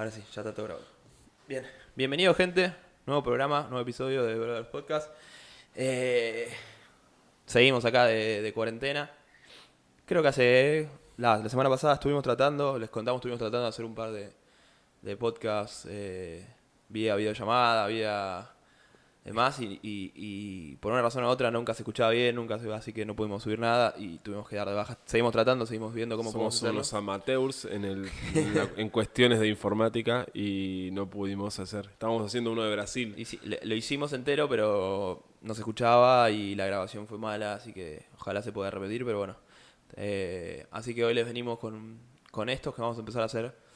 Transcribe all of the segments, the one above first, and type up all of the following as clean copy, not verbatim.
Ahora sí, ya está todo grabado. Bien, bienvenido gente, nuevo programa, nuevo episodio de Brothers Podcast. Eh, Seguimos acá de cuarentena. Creo que la semana pasada estuvimos tratando, les contamos, estuvimos tratando de hacer un par de podcasts vía videollamada, vía demás, y por una razón u otra nunca se escuchaba bien, así que no pudimos subir nada y tuvimos que dar de baja. Seguimos tratando, seguimos viendo cómo podemos Somos hacerlo. unos amateurs en cuestiones de informática y no pudimos hacer. Estábamos haciendo uno de Brasil. Y sí, lo hicimos entero, pero no se escuchaba y la grabación fue mala, así que ojalá se pueda repetir, pero bueno. Así que hoy les venimos con estos que vamos a empezar a hacer.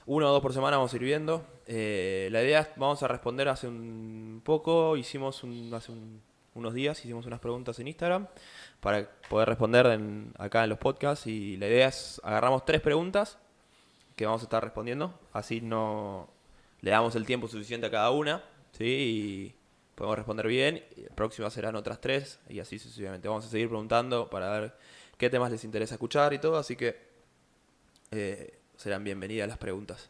Uno o dos por semana vamos a ir viendo. La idea es, vamos a responder hace un poco, unos días, hicimos unas preguntas en Instagram para poder responder acá en los podcasts. Y la idea es, agarramos 3 preguntas que vamos a estar respondiendo, así no le damos el tiempo suficiente a cada una, ¿sí? Y podemos responder bien. Y la próxima serán otras 3 y así sucesivamente. Vamos a seguir preguntando para ver qué temas les interesa escuchar y todo, así que serán bienvenidas las preguntas.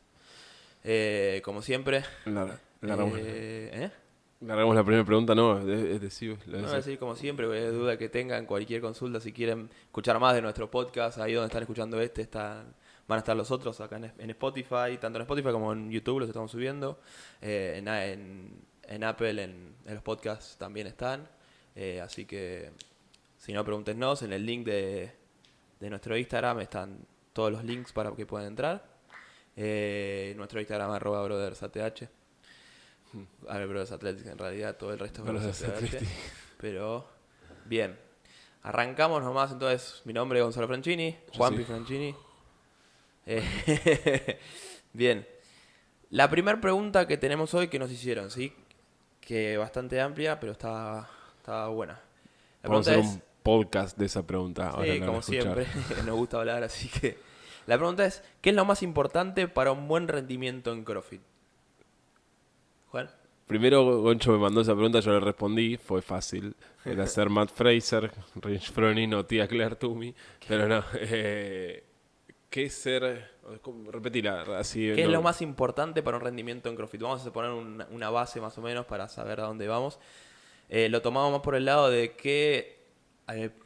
Como siempre, Largamos, ¿eh? largamos la primera pregunta, no, es decir, No, decir como siempre, duda que tengan, cualquier consulta, si quieren escuchar más de nuestro podcast, ahí donde están escuchando van a estar los otros acá en Spotify, tanto en Spotify como en YouTube los estamos subiendo, en Apple, en los podcasts también están, así que si no, pregúntenos, en el link de nuestro Instagram están todos los links para que puedan entrar, nuestro Instagram @brothersath. A ver, Brothers Athletic en realidad, todo el resto es Brothers Athletic. Pero, bien. Arrancamos nomás entonces. Mi nombre es Gonzalo Franchini, Juanpi Franchini. Bien. La primera pregunta que tenemos hoy que nos hicieron, ¿sí? Que bastante amplia, pero está buena. La Vamos pregunta a hacer es, un podcast de esa pregunta. Ahora sí, la van a como escuchar. siempre, nos gusta hablar, así que... La pregunta es, ¿qué es lo más importante para un buen rendimiento en CrossFit? Juan. Primero Goncho me mandó esa pregunta, yo le respondí, fue fácil. Era ser Matt Fraser, Rich Froning o tía Claire Toomey. Pero no, ¿qué es ser? Repetila, así ¿Qué es lo no. más importante para un rendimiento en CrossFit? Vamos a poner una base más o menos para saber a dónde vamos. Lo tomamos más por el lado de que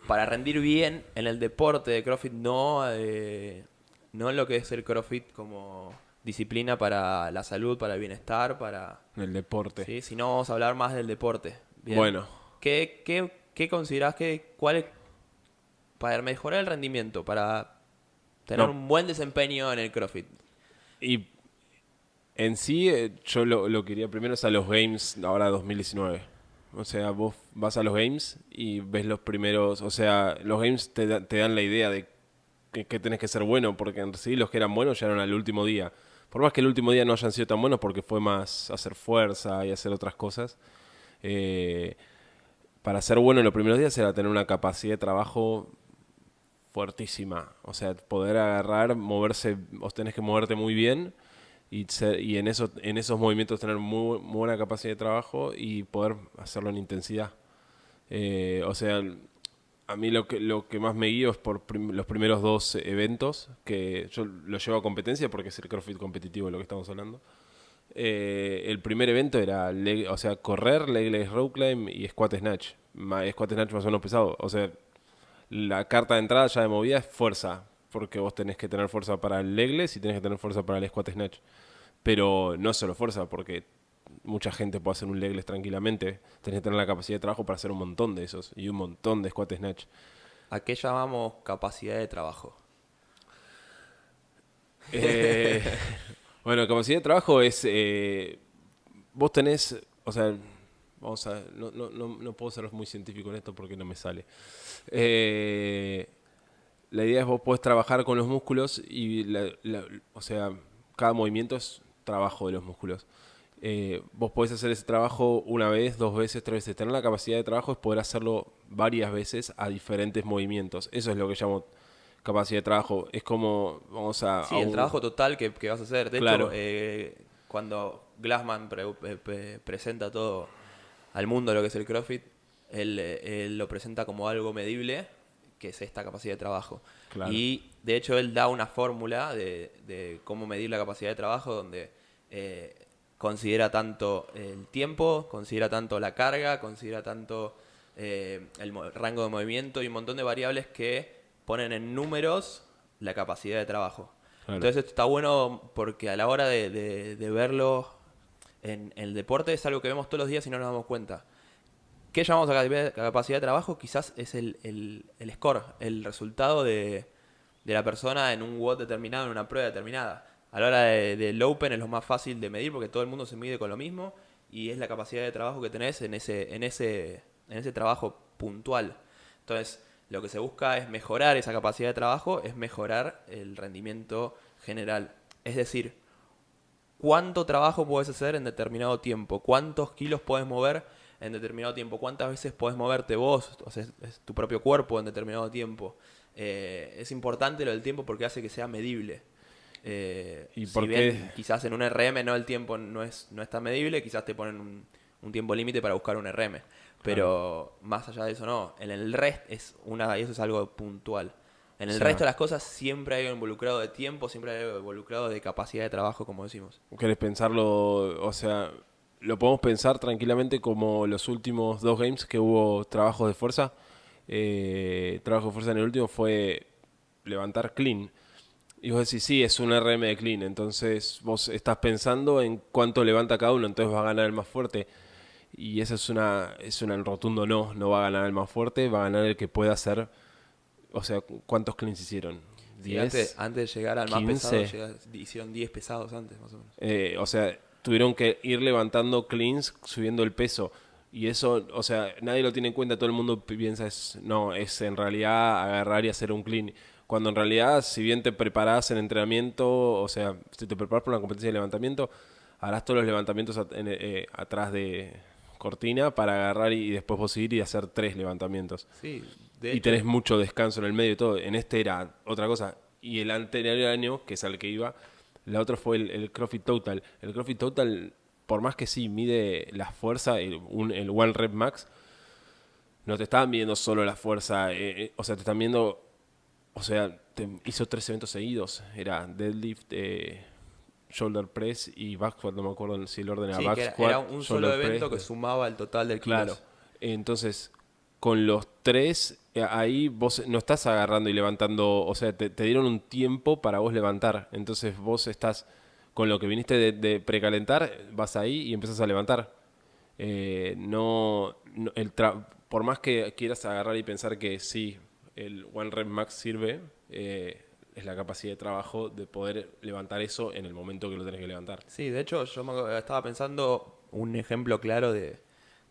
para rendir bien en el deporte de CrossFit, no lo que es el CrossFit como disciplina para la salud, para el bienestar, El deporte. ¿sí? Sino vamos a hablar más del deporte. Bien. Bueno, ¿Qué considerás cuál es para mejorar el rendimiento, para tener no. un buen desempeño en el CrossFit? Y en sí, yo lo quería primero es a los Games ahora 2019. O sea, vos vas a los Games y ves los primeros. O sea, los Games te dan la idea de que tenés que ser bueno, porque en sí los que eran buenos llegaron al último día. Por más que el último día no hayan sido tan buenos, porque fue más hacer fuerza y hacer otras cosas. eh, para ser bueno en los primeros días era tener una capacidad de trabajo fuertísima. O sea, poder agarrar, moverse, vos tenés que moverte muy bien y en esos movimientos tener muy buena capacidad de trabajo y poder hacerlo en intensidad. O sea, a mí lo que más me guío es por los primeros 2 eventos, que yo lo llevo a competencia porque es el CrossFit competitivo de lo que estamos hablando. El primer evento era o sea, correr, legless rope climb y squat snatch. Squat snatch más o menos pesado. O sea, la carta de entrada ya de movida es fuerza, porque vos tenés que tener fuerza para el legless y tenés que tener fuerza para el squat snatch. Pero no solo fuerza, porque mucha gente puede hacer un legless tranquilamente. Tenés que tener la capacidad de trabajo para hacer un montón de esos y un montón de squat snatch. ¿A qué llamamos capacidad de trabajo? Eh, bueno, capacidad de trabajo es... vos tenés... O sea, vamos a... No puedo ser muy científico en esto porque no me sale. La idea es vos podés trabajar con los músculos y, o sea, cada movimiento es trabajo de los músculos. Vos podés hacer ese trabajo una vez, 2 veces, 3 veces. Tener la capacidad de trabajo es poder hacerlo varias veces a diferentes movimientos. Eso es lo que llamo capacidad de trabajo. Es como, vamos a Sí, el un... trabajo total que vas a hacer. De hecho, Claro, cuando Glassman presenta todo al mundo lo que es el CrossFit, él lo presenta como algo medible, que es esta capacidad de trabajo. claro. Y de hecho él da una fórmula de cómo medir la capacidad de trabajo, donde considera tanto el tiempo, considera tanto la carga, considera tanto rango de movimiento y un montón de variables que ponen en números la capacidad de trabajo. Claro. Entonces esto está bueno porque a la hora de verlo en el deporte es algo que vemos todos los días y no nos damos cuenta. ¿Qué llamamos a capacidad de trabajo? Quizás es el score, el resultado de la persona en un WOD determinado, en una prueba determinada. A la hora del Open es lo más fácil de medir porque todo el mundo se mide con lo mismo y es la capacidad de trabajo que tenés en ese trabajo puntual. Entonces, lo que se busca es mejorar esa capacidad de trabajo, es mejorar el rendimiento general. Es decir, cuánto trabajo puedes hacer en determinado tiempo, cuántos kilos puedes mover en determinado tiempo, cuántas veces puedes moverte vos, o sea, es tu propio cuerpo en determinado tiempo. Es importante lo del tiempo porque hace que sea medible. ¿Y Si por bien qué? quizás en un RM no el tiempo no es tan medible, quizás te ponen un tiempo límite para buscar un RM. Claro. Pero más allá de eso no. En el resto eso es algo puntual. En O el sea, resto de las cosas siempre hay algo involucrado de tiempo, siempre hay algo involucrado de capacidad de trabajo, como decimos. ¿querés pensarlo? O sea, lo podemos pensar tranquilamente como los últimos 2 games que hubo trabajos de fuerza. Trabajo de fuerza en el último fue levantar clean. Y vos decís, sí, es un RM de clean. Entonces vos estás pensando en cuánto levanta cada uno, entonces va a ganar el más fuerte. Y esa es una en rotundo no. No va a ganar el más fuerte, va a ganar el que pueda hacer. O sea, ¿cuántos cleans hicieron? Sí, ¿10? antes de llegar al más pesado, 15. hicieron 10 pesados antes, más o menos. O sea, tuvieron que ir levantando cleans, subiendo el peso. Y eso, o sea, nadie lo tiene en cuenta, todo el mundo piensa, no, es en realidad agarrar y hacer un clean. Cuando en realidad, si bien te preparás en entrenamiento, o sea, si te preparas para una competencia de levantamiento, harás todos los levantamientos atrás de cortina para agarrar y después vos ir y hacer 3 levantamientos. Sí, de Y hecho, tenés mucho descanso en el medio y todo. En este era otra cosa. Y el anterior año, que es al que iba, la otra fue el CrossFit Total. El CrossFit Total, por más que sí mide la fuerza, el One Rep Max, no te estaban midiendo solo la fuerza. O sea, te están viendo. O sea, te hizo 3 eventos seguidos. Era deadlift, shoulder press y back squat. No me acuerdo si el orden era sí, back que era squat, un solo shoulder evento que press. sumaba el total de Claro. kilos. Entonces, con los 3, ahí vos no estás agarrando y levantando, o sea, te dieron un tiempo para vos levantar. Entonces vos estás, con lo que viniste de precalentar, vas ahí y empezás a levantar. Por más que quieras agarrar y pensar que sí, el One Rep Max sirve, es la capacidad de trabajo de poder levantar eso en el momento que lo tenés que levantar. Sí, de hecho, estaba pensando un ejemplo claro de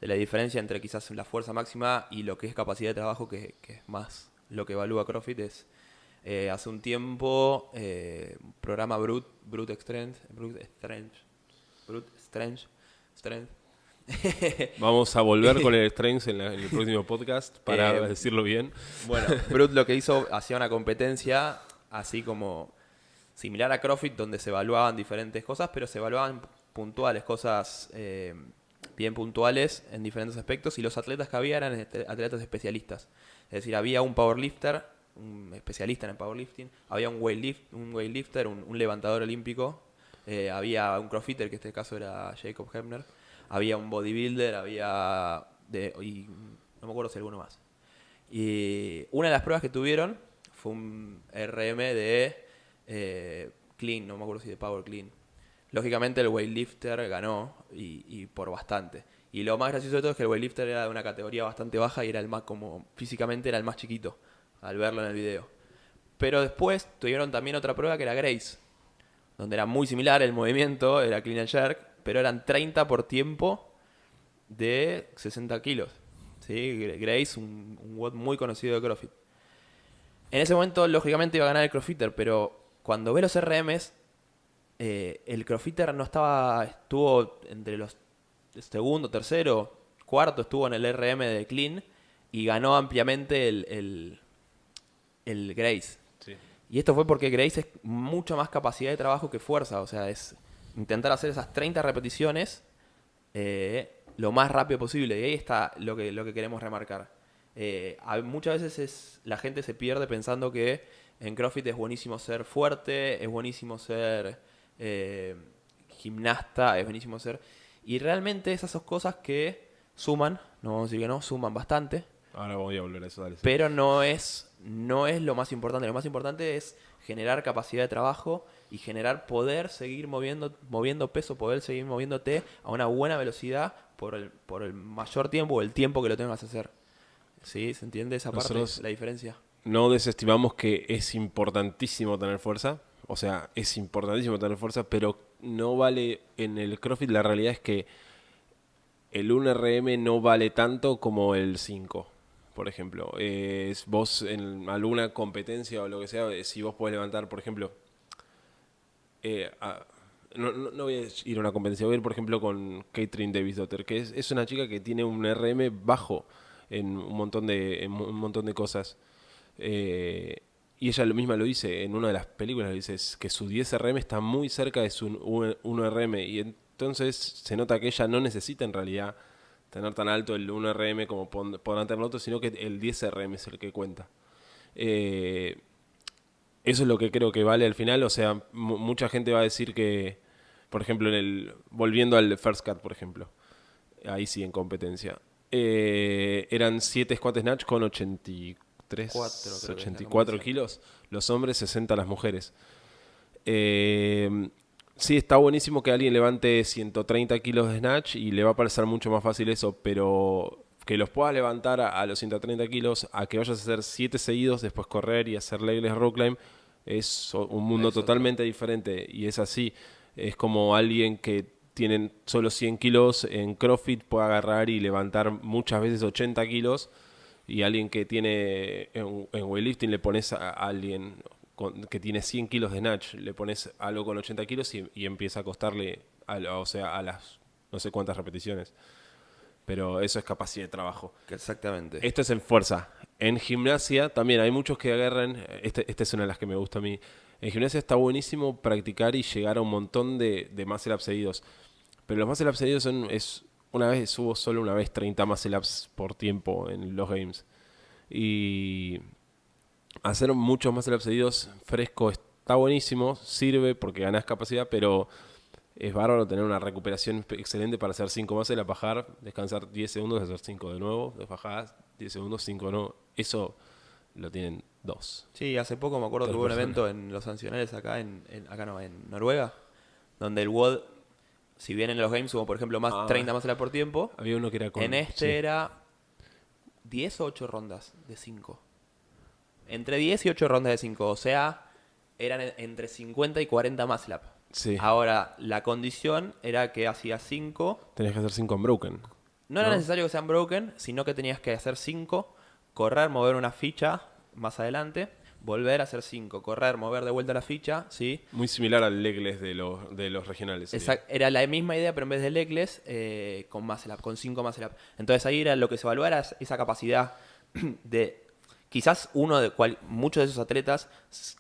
la diferencia entre quizás la fuerza máxima y lo que es capacidad de trabajo, que es más lo que evalúa CrossFit. Hace un tiempo, un programa Strength. Vamos a volver con el Strengths en el próximo podcast para Eh, decirlo bien. bueno, Brute lo que hizo, hacía una competencia así como similar a CrossFit, donde se evaluaban diferentes cosas, pero se evaluaban puntuales, cosas bien puntuales en diferentes aspectos, y los atletas que había eran atletas especialistas. Es decir, había un powerlifter, un especialista en el powerlifting, había un weightlifter, un levantador olímpico, había un crossfitter, que en este caso era Jacob Hebner, había un bodybuilder, y no me acuerdo si alguno más. Y una de las pruebas que tuvieron fue un RM de clean, no me acuerdo si de power clean. Lógicamente el weightlifter ganó y por bastante. Y lo más gracioso de todo es que el weightlifter era de una categoría bastante baja y era el más, como físicamente era el más chiquito, al verlo en el video. Pero después tuvieron también otra prueba que era Grace, donde era muy similar el movimiento, era clean and jerk, pero eran 30 por tiempo de 60 kilos. ¿Sí? Grace, un WOD muy conocido de CrossFit. En ese momento, lógicamente, iba a ganar el CrossFitter, pero cuando ve los RMs, el CrossFitter no estaba. Estuvo entre los segundo, tercero, cuarto, estuvo en el RM de Clean y ganó ampliamente el Grace. Sí. Y esto fue porque Grace es mucha más capacidad de trabajo que fuerza. O sea, es intentar hacer esas 30 repeticiones lo más rápido posible. Y ahí está lo que queremos remarcar. Muchas veces la gente se pierde pensando que en CrossFit es buenísimo ser fuerte, es buenísimo ser gimnasta es buenísimo ser. Y realmente esas son cosas que suman, no vamos a decir que no, suman bastante, Ahora voy a volver a eso, dale. Sí. pero no es lo más importante. Lo más importante es generar capacidad de trabajo y generar poder seguir moviendo peso, poder seguir moviéndote a una buena velocidad por el mayor tiempo o el tiempo que lo tengas que hacer. ¿Sí? ¿Se entiende esa parte? Nosotros La diferencia. no desestimamos que es importantísimo tener fuerza. O sea, es importantísimo tener fuerza, pero no vale en el CrossFit. La realidad es que el 1RM no vale tanto como el 5, por ejemplo. Vos en alguna competencia o lo que sea, si vos podés levantar, por ejemplo, eh, a- no voy a ir a una competencia, voy a ir, por ejemplo, con Catherine Davis-Dotter, que es una chica que tiene un RM bajo en un montón de cosas. Eh, y ella lo misma lo dice en una de las películas, dice que su 10RM está muy cerca de su 1RM. Y entonces se nota que ella no necesita en realidad tener tan alto el 1RM como podrán tener otros, sino que el 10RM es el que cuenta. Eh, Eso es lo que creo que vale al final. O sea, mucha gente va a decir que, por ejemplo, volviendo al First Cut, por ejemplo, ahí sí en competencia. Eran 7 squat snatch con 83, 84 kilos los hombres, 60 las mujeres. Sí, está buenísimo que alguien levante 130 kilos de snatch y le va a parecer mucho más fácil eso, pero que los puedas levantar a los 130 kilos, a que vayas a hacer 7 seguidos, después correr y hacer legless row climb, es un mundo totalmente diferente. Y es así, es como alguien que tiene solo 100 kilos en CrossFit puede agarrar y levantar muchas veces 80 kilos, y alguien que tiene en weightlifting le pones a alguien que tiene 100 kilos de snatch, le pones algo con 80 kilos y empieza a costarle, o sea, a las no sé cuántas repeticiones. Pero eso es capacidad de trabajo. Exactamente. Esto es en fuerza. En gimnasia también hay muchos que agarran, esta es una de las que me gusta a mí. En gimnasia está buenísimo practicar y llegar a un montón de muscle ups seguidos. Pero los muscle ups seguidos subo solo una vez 30 muscle ups por tiempo en los games. Y hacer muchos muscle ups seguidos fresco está buenísimo, sirve porque ganas capacidad, pero es bárbaro tener una recuperación excelente para hacer 5 muscle ups, bajar, descansar 10 segundos, hacer 5 de nuevo, bajar 10 segundos, 5 de nuevo. Eso lo tienen 2. Sí, hace poco me acuerdo que hubo un evento en los sancionales acá en Noruega, donde el WOD, si bien en los games hubo, por ejemplo, 30 más por tiempo, Había uno que era con... en este sí. era 10 o 8 rondas de 5. Entre 10 y 8 rondas de 5, o sea, eran entre 50 y 40 muscle up. Sí. Ahora, la condición era que hacías 5. Tenías que hacer 5 unbroken. No era necesario que sean broken, sino que tenías que hacer 5, correr, mover una ficha más adelante, volver a hacer 5, correr, mover de vuelta la ficha, ¿sí? Muy similar al legless de los regionales. Era la misma idea, pero en vez de legless, con muscle up, con 5 muscle up. Entonces ahí era lo que se evaluaba, era esa capacidad de... Quizás muchos de esos atletas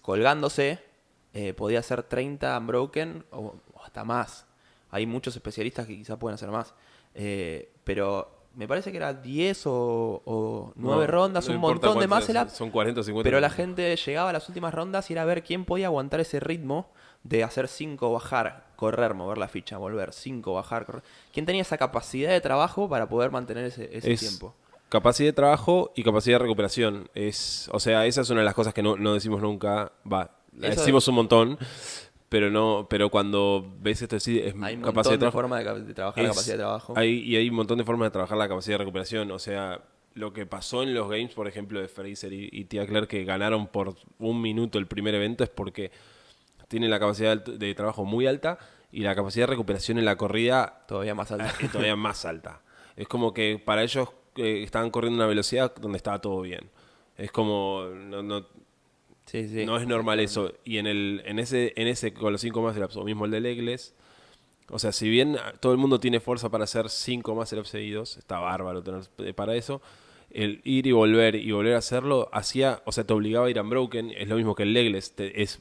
colgándose podía hacer 30 unbroken o hasta más. Hay muchos especialistas que quizás pueden hacer más. Pero me parece que era 10 o 9 rondas, un montón de muscle up. Son 40 o 50. Pero la gente llegaba a las últimas rondas y era ver quién podía aguantar ese ritmo de hacer 5, bajar, correr, mover la ficha, volver, 5, bajar, correr. ¿Quién tenía esa capacidad de trabajo para poder mantener ese tiempo? Capacidad de trabajo y capacidad de recuperación. O sea, esa es una de las cosas que no decimos nunca. La decimos un montón, pero cuando ves esto, sí, es hay un capacidad montón de formas de trabajar la capacidad de trabajo. Hay un montón de formas de trabajar la capacidad de recuperación. O sea, lo que pasó en los games, por ejemplo, de Fraser y Tia Claire, que ganaron por 1 minuto el primer evento, es porque tienen la capacidad de trabajo muy alta y la capacidad de recuperación en la corrida todavía más alta. es todavía más alta. Es como que para ellos estaban corriendo a una velocidad donde estaba todo bien. Es como... Sí, no es normal eso. Y en ese con los 5 muscle ups, o mismo el de legless, o sea, si bien todo el mundo tiene fuerza para hacer 5 muscle ups seguidos, está bárbaro tener para eso, el ir y volver a hacerlo, o sea, te obligaba a ir unbroken, es lo mismo que el legless,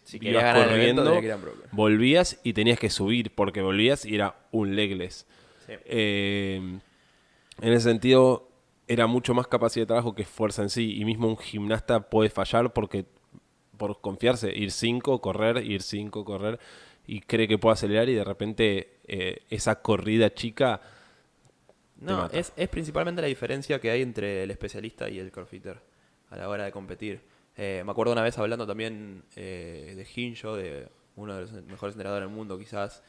Si ibas ganar corriendo, el evento, que ir unbroken. volvías y tenías que subir, porque volvías y era un legless. Sí. En ese sentido, era mucho más capacidad de trabajo que fuerza en sí, y mismo un gimnasta puede fallar por confiarse, ir 5, correr, y cree que puede acelerar y de repente esa corrida chica te No, mata. es principalmente la diferencia que hay entre el especialista y el crossfitter a la hora de competir. Me acuerdo una vez hablando también de Hinjo, de uno de los mejores entrenadores del mundo quizás,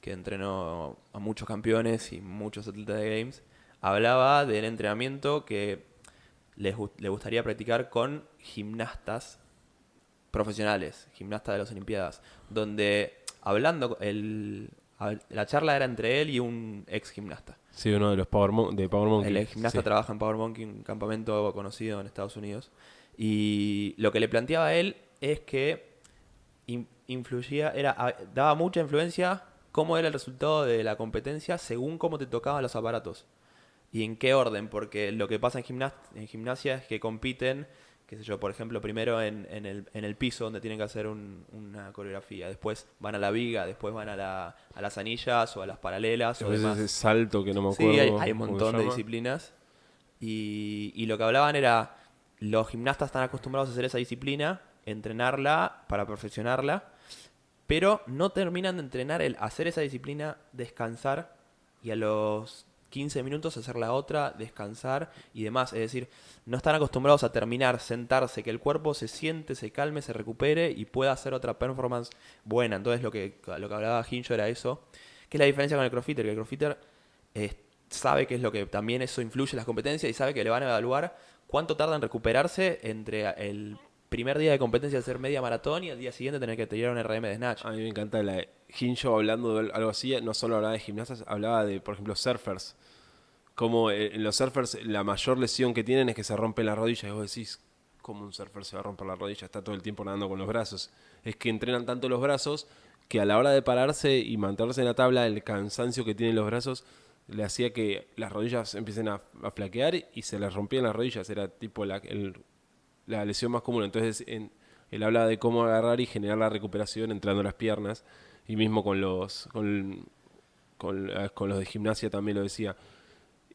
que entrenó a muchos campeones y muchos atletas de Games. Hablaba del entrenamiento que le gustaría practicar con gimnastas profesionales, gimnastas de las Olimpiadas, donde hablando, la charla era entre él y un ex gimnasta. Sí, uno de los de Power El Monkey. ex gimnasta Sí. trabaja en Power Monkey, un campamento conocido en Estados Unidos. Y lo que le planteaba a él es que influía, daba mucha influencia cómo era el resultado de la competencia según cómo te tocaban los aparatos. Y en qué orden, porque lo que pasa en gimnasia es que compiten, qué sé yo, por ejemplo, primero en el piso donde tienen que hacer una coreografía, después van a la viga, después van a las anillas o a las paralelas o Después ese demás. salto que no me Sí, acuerdo hay un cómo se montón de llama. disciplinas. Y lo que hablaban era, los gimnastas están acostumbrados a hacer esa disciplina, entrenarla para perfeccionarla, pero no terminan de entrenar el hacer esa disciplina, descansar y a los 15 minutos hacer la otra, descansar y demás. Es decir, no están acostumbrados a terminar, sentarse, que el cuerpo se siente, se calme, se recupere y pueda hacer otra performance buena. Entonces lo que hablaba Hincho era eso. ¿Qué es la diferencia con el crossfitter? Que el crossfitter sabe que es lo que también eso influye en las competencias y sabe que le van a evaluar cuánto tarda en recuperarse entre el primer día de competencia hacer media maratón y al día siguiente tener que tirar un RM de snatch. A mí me encanta la de Hinjo hablando de algo así, no solo hablaba de gimnastas, hablaba de, por ejemplo, surfers. Como en los surfers la mayor lesión que tienen es que se rompen las rodillas. Y vos decís, ¿cómo un surfer se va a romper la rodilla? Está todo el tiempo nadando con los brazos. Es que entrenan tanto los brazos que a la hora de pararse y mantenerse en la tabla, el cansancio que tienen los brazos le hacía que las rodillas empiecen a flaquear y se les rompían las rodillas. Era tipo la lesión más común. Entonces él habla de cómo agarrar y generar la recuperación entrando las piernas. Y mismo con los de gimnasia también lo decía.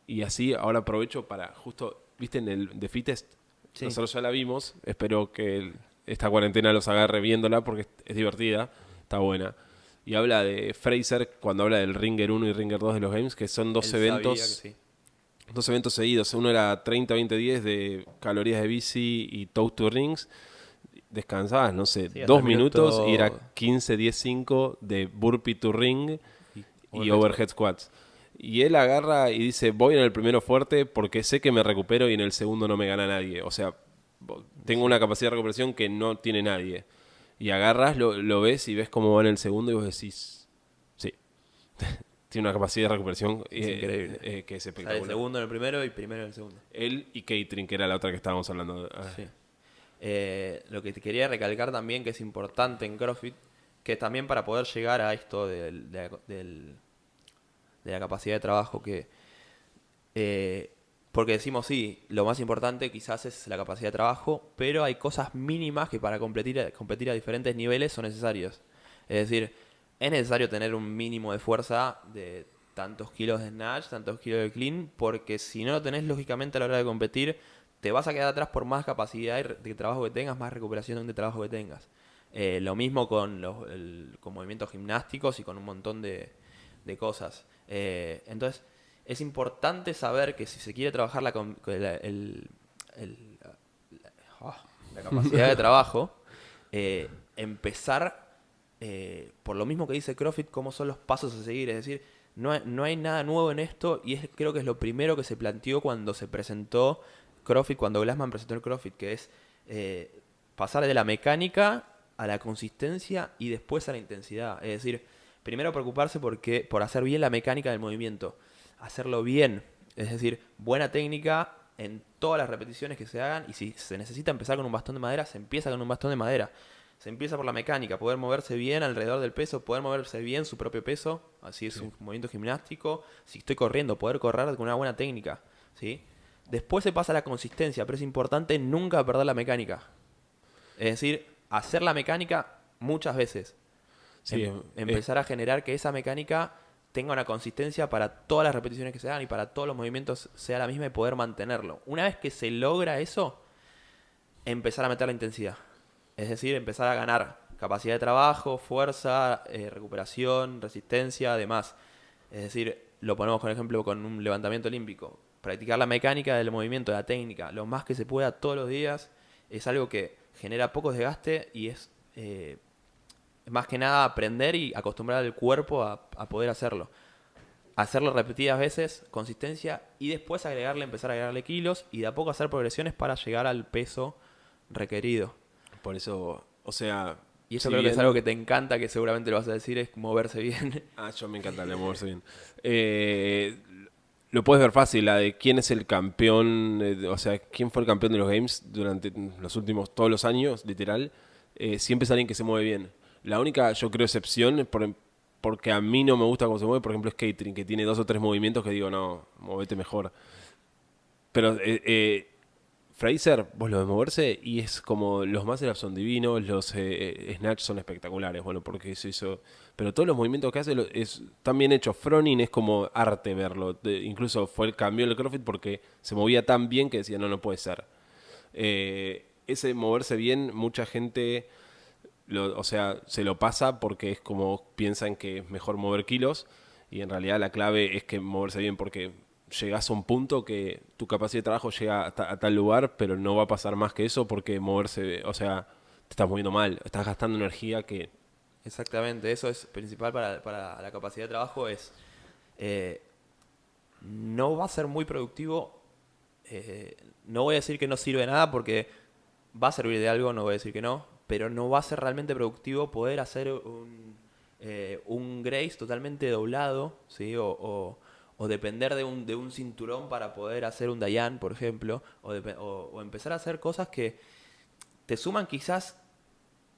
Y así ahora aprovecho para justo, viste, en el The Fittest, Sí. nosotros ya la vimos, espero que esta cuarentena los agarre viéndola porque es divertida, está buena. Y habla de Fraser cuando habla del Ringer 1 y Ringer 2 de los Games, que son Él sabía que sí. dos eventos seguidos. Uno era 30-20-10 de calorías de bici y toe to rings. Descansabas, no sé, Sí, hasta 2 el minutos y era minuto 15-10-5 de burpee to ring y y overhead overhead squats. Y él agarra y dice, voy en el primero fuerte porque sé que me recupero y en el segundo no me gana nadie. O sea, tengo Sí. una capacidad de recuperación que no tiene nadie. Y agarras, lo ves y ves cómo va en el segundo y vos decís, sí, tiene una capacidad de recuperación Es increíble. que es Sale el espectacular. segundo en el primero y primero en el segundo. Él y Catering, que era la otra que estábamos hablando. Sí. Lo que te quería recalcar también que es importante en CrossFit, que también para poder llegar a esto de la capacidad de trabajo, porque decimos sí, lo más importante quizás es la capacidad de trabajo, pero hay cosas mínimas que para competir a diferentes niveles son necesarias. Es decir, es necesario tener un mínimo de fuerza de tantos kilos de snatch, tantos kilos de clean, porque si no lo tenés lógicamente a la hora de competir, te vas a quedar atrás por más capacidad de trabajo que tengas, más recuperación de trabajo que tengas. Lo mismo con movimientos gimnásticos y con un montón de cosas. Entonces, es importante saber que si se quiere trabajar el- la capacidad de trabajo, empezar por lo mismo que dice CrossFit, cómo son los pasos a seguir. Es decir, no hay nada nuevo en esto y creo que es lo primero que se planteó cuando se presentó CrossFit, cuando Glassman presentó el CrossFit, que es pasar de la mecánica a la consistencia y después a la intensidad. Es decir, primero preocuparse por hacer bien la mecánica del movimiento, hacerlo bien, es decir, buena técnica en todas las repeticiones que se hagan y si se necesita empezar con un bastón de madera, se empieza con un bastón de madera. Se empieza por la mecánica, poder moverse bien alrededor del peso, poder moverse bien su propio peso, así es Sí. un movimiento gimnástico. Si estoy corriendo, poder correr con una buena técnica, ¿sí? Después se pasa a la consistencia, pero es importante nunca perder la mecánica. Es decir, hacer la mecánica muchas veces. Sí, Empezar a generar que esa mecánica tenga una consistencia para todas las repeticiones que se hagan y para todos los movimientos sea la misma y poder mantenerlo. Una vez que se logra eso, empezar a meter la intensidad. Es decir, empezar a ganar capacidad de trabajo, fuerza, recuperación, resistencia, además. Es decir, lo ponemos con ejemplo con un levantamiento olímpico. Practicar la mecánica del movimiento, la técnica, lo más que se pueda todos los días, es algo que genera poco desgaste y es más que nada aprender y acostumbrar al cuerpo a poder hacerlo. Hacerlo repetidas veces, consistencia, y después empezar a agregarle kilos y de a poco hacer progresiones para llegar al peso requerido. Por eso, o sea... Y eso creo que es algo que te encanta, que seguramente lo vas a decir, es moverse bien. Yo me encanta el de moverse bien. Lo puedes ver fácil, la de quién es el campeón, o sea, quién fue el campeón de los games durante los últimos, todos los años, literal. Siempre es alguien que se mueve bien. La única, yo creo, excepción, porque a mí no me gusta cómo se mueve, por ejemplo, es Catering, que tiene 2 o 3 movimientos que digo, no, movete mejor. Pero Fraser, vos lo ves moverse y es como los muscle ups son divinos, los snatch son espectaculares, bueno, porque eso hizo... Pero todos los movimientos que hace están bien hechos. Froning es como arte verlo. Incluso cambió el CrossFit porque se movía tan bien que decía, no, no puede ser. Ese moverse bien, mucha gente... o sea, se lo pasa porque es como piensan que es mejor mover kilos y en realidad la clave es que moverse bien porque llegás a un punto que tu capacidad de trabajo llega a tal lugar, pero no va a pasar más que eso porque moverse, o sea, te estás moviendo mal, estás gastando energía que... Exactamente, eso es principal para la capacidad de trabajo, es no va a ser muy productivo, no voy a decir que no sirve de nada porque va a servir de algo, no voy a decir que no, pero no va a ser realmente productivo poder hacer un Grace totalmente doblado, ¿sí? O depender de un cinturón para poder hacer un Dayan, por ejemplo, o empezar a hacer cosas que te suman quizás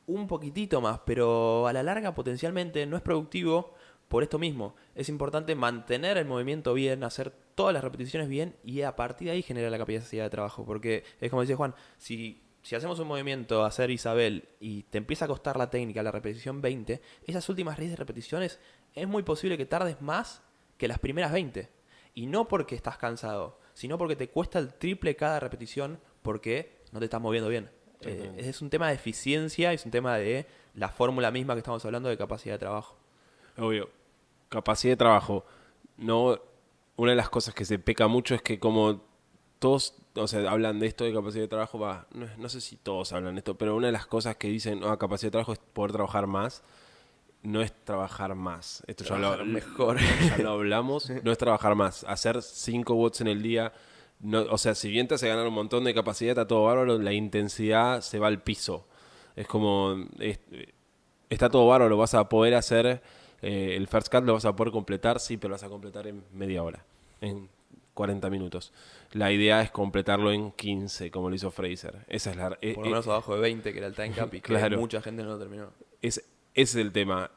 un poquitito más, pero a la larga potencialmente no es productivo por esto mismo. Es importante mantener el movimiento bien, hacer todas las repeticiones bien y a partir de ahí generar la capacidad de trabajo. Porque es como decía Juan, si hacemos un movimiento, hacer Isabel, y te empieza a costar la técnica, la repetición 20, esas últimas 10 repeticiones es muy posible que tardes más que las primeras 20. Y no porque estás cansado, sino porque te cuesta el triple cada repetición porque no te estás moviendo bien. Es un tema de eficiencia, es un tema de la fórmula misma que estamos hablando de capacidad de trabajo. Obvio, capacidad de trabajo. No, una de las cosas que se peca mucho es que como todos, o sea, hablan de esto de capacidad de trabajo, no sé si todos hablan de esto, pero una de las cosas que dicen, capacidad de trabajo es poder trabajar más, no es trabajar más. Esto Mejor. Ya lo hablamos, no es trabajar más. Hacer 5 watts en el día, no, o sea, si bien te hace ganar un montón de capacidad, está todo bárbaro, la intensidad se va al piso. Es como, está todo bárbaro, lo vas a poder hacer, el first cut lo vas a poder completar, sí, pero lo vas a completar en media hora, en 40 minutos. La idea es completarlo en 15, como lo hizo Fraser. Esa es Por lo menos abajo de 20, que era el time cap, y que claro. mucha gente no lo terminó. Ese es el tema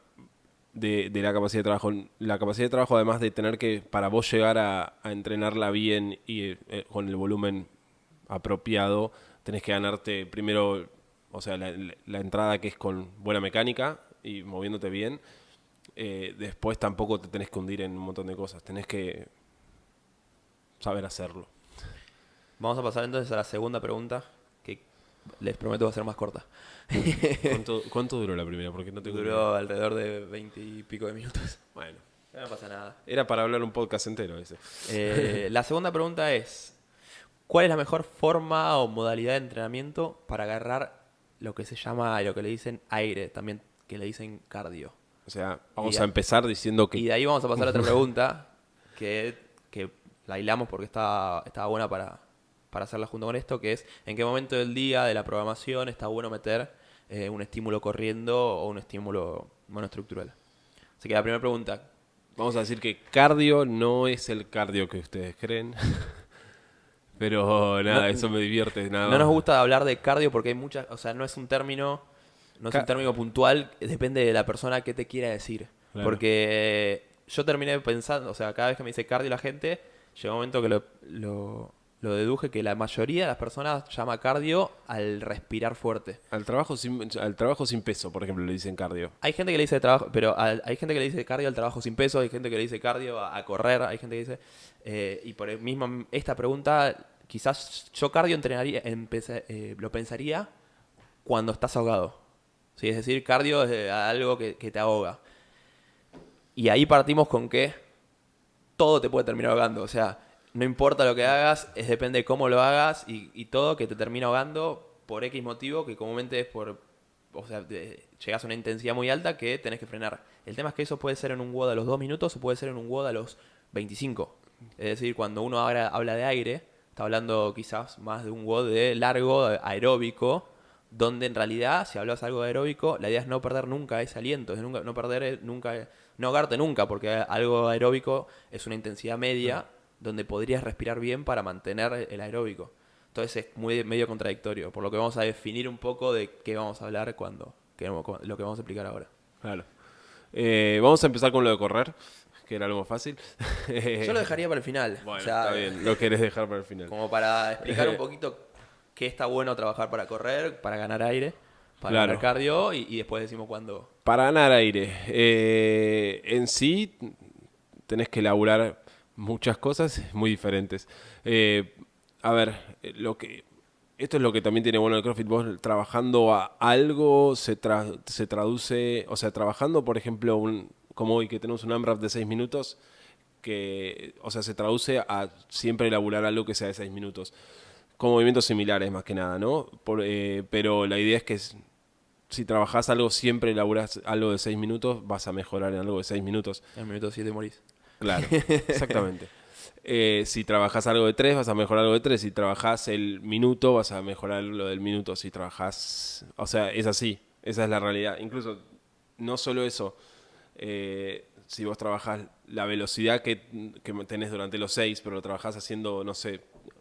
de la capacidad de trabajo. La capacidad de trabajo, además de tener que, para vos llegar a entrenarla bien y con el volumen apropiado, tenés que ganarte primero, o sea, la entrada que es con buena mecánica y moviéndote bien. Después tampoco te tenés que hundir en un montón de cosas. Tenés que saber hacerlo. Vamos a pasar entonces a la segunda pregunta, que les prometo va a ser más corta. ¿Cuánto duró la primera? Porque no tengo Duró alrededor de 20 y pico de minutos. Bueno, No pasa nada. era para hablar un podcast entero ese. La segunda pregunta es, ¿cuál es la mejor forma o modalidad de entrenamiento para agarrar lo que se llama, lo que le dicen aire, también que le dicen cardio? O sea, vamos a empezar diciendo que... Y de ahí vamos a pasar a otra pregunta, que la hilamos porque estaba buena para hacerla junto con esto, que es ¿en qué momento del día de la programación está bueno meter un estímulo corriendo o un estímulo monoestructural? Así que la primera pregunta. Vamos a decir que cardio no es el cardio que ustedes creen. Pero nada, eso me divierte. Nada. No nos gusta hablar de cardio porque hay muchas, o sea, no es un término puntual, depende de la persona que te quiera decir. Claro. Porque yo terminé pensando, o sea, cada vez que me dice cardio la gente, llega un momento que lo deduje que la mayoría de las personas llama cardio al respirar fuerte. Al trabajo sin peso, por ejemplo, le dicen cardio. Hay gente que le dice trabajo, pero hay gente que le dice cardio al trabajo sin peso, hay gente que le dice cardio a correr, hay gente que dice... y por el mismo esta pregunta, quizás yo cardio entrenaría, lo pensaría cuando estás ahogado. ¿sí? Es decir, cardio es algo que te ahoga. Y ahí partimos con que todo te puede terminar ahogando. O sea, no importa lo que hagas, depende de cómo lo hagas y todo que te termina ahogando por X motivo, que comúnmente es por... O sea, llegas a una intensidad muy alta que tenés que frenar. El tema es que eso puede ser en un WOD a los 2 minutos o puede ser en un WOD a los 25. Es decir, cuando uno habla de aire, está hablando quizás más de un WOD de largo, aeróbico, donde en realidad, si hablas algo de aeróbico, la idea es no perder nunca ese aliento, es no perder nunca, no ahogarte nunca, porque algo aeróbico es una intensidad media donde podrías respirar bien para mantener el aeróbico. Entonces es medio contradictorio, por lo que vamos a definir un poco de qué vamos a hablar lo que vamos a explicar ahora. Claro. Vamos a empezar con lo de correr, que era algo más fácil. Yo lo dejaría para el final. Bueno, O sea, está bien, lo querés dejar para el final. como para explicar un poquito qué está bueno trabajar para correr, para ganar aire, para ganar cardio y después decimos cuándo. Para ganar aire, en sí tenés que elaborar muchas cosas muy diferentes. A ver, esto es lo que también tiene bueno el CrossFit. Vos trabajando a algo se traduce, o sea, trabajando, por ejemplo, como hoy que tenemos un AMRAP de 6 minutos, o sea, se traduce a siempre elaborar algo que sea de 6 minutos. Con movimientos similares más que nada, ¿no? Pero la idea es que si trabajás algo, siempre elaborás algo de 6 minutos, vas a mejorar en algo de 6 minutos. En el minuto 7 morís. Claro, exactamente. Si trabajás algo de 3, vas a mejorar algo de 3. Si trabajás el minuto, vas a mejorar lo del minuto. Si trabajás... O sea, es así. Esa es la realidad. Incluso, no solo eso. Si vos trabajás la velocidad que tenés durante los 6, pero lo trabajás haciendo, no sé,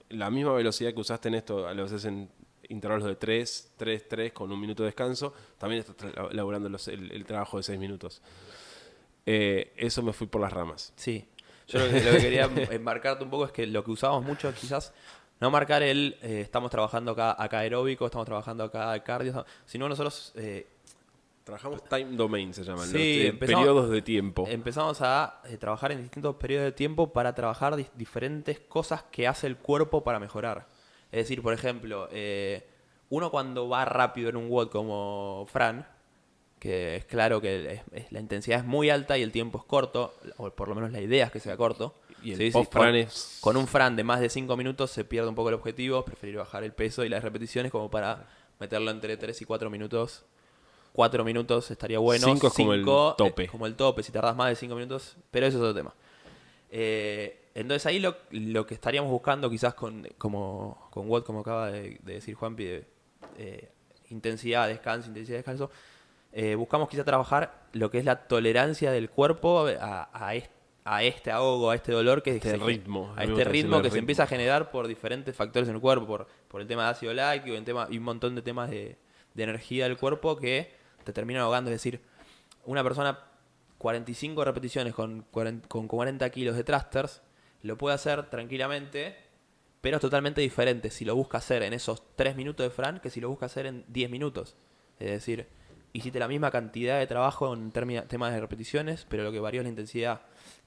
la misma velocidad que usaste en esto, lo haces en intervalos de 3, 3, 3, con un minuto de descanso, también estás elaborando el trabajo de 6 minutos. Eso me fui por las ramas. Sí. Yo lo que quería enmarcarte un poco es que lo que usamos mucho quizás no marcar estamos trabajando acá aeróbico, estamos trabajando acá cardio, sino nosotros trabajamos time domain, se llaman, sí, ¿no? Periodos de tiempo. Empezamos a trabajar en distintos periodos de tiempo para trabajar diferentes cosas que hace el cuerpo para mejorar. Es decir, por ejemplo, uno cuando va rápido en un WOD como Fran, que es claro que la intensidad es muy alta y el tiempo es corto, o por lo menos la idea es que sea corto. Y el post-Fran es... Con un Fran de más de 5 minutos se pierde un poco el objetivo, es preferir bajar el peso y las repeticiones como para meterlo entre 3 y 4 minutos. 4 minutos estaría bueno. 5 es como el tope. Como el tope, si tardás más de 5 minutos, pero eso es otro tema. Entonces ahí lo que estaríamos buscando quizás con WOD, como acaba de decir Juanpi, de intensidad, descanso, buscamos quizás trabajar lo que es la tolerancia del cuerpo a este ahogo, a este dolor que ritmo que se empieza a generar por diferentes factores en el cuerpo, por el tema de ácido láctico y un montón de temas de energía del cuerpo que te terminan ahogando. Es decir, una persona 45 repeticiones con 40 kilos de thrusters lo puede hacer tranquilamente, pero es totalmente diferente si lo busca hacer en esos 3 minutos de Fran que si lo busca hacer en 10 minutos. Es decir, hiciste la misma cantidad de trabajo en temas de repeticiones, pero lo que varió es la intensidad.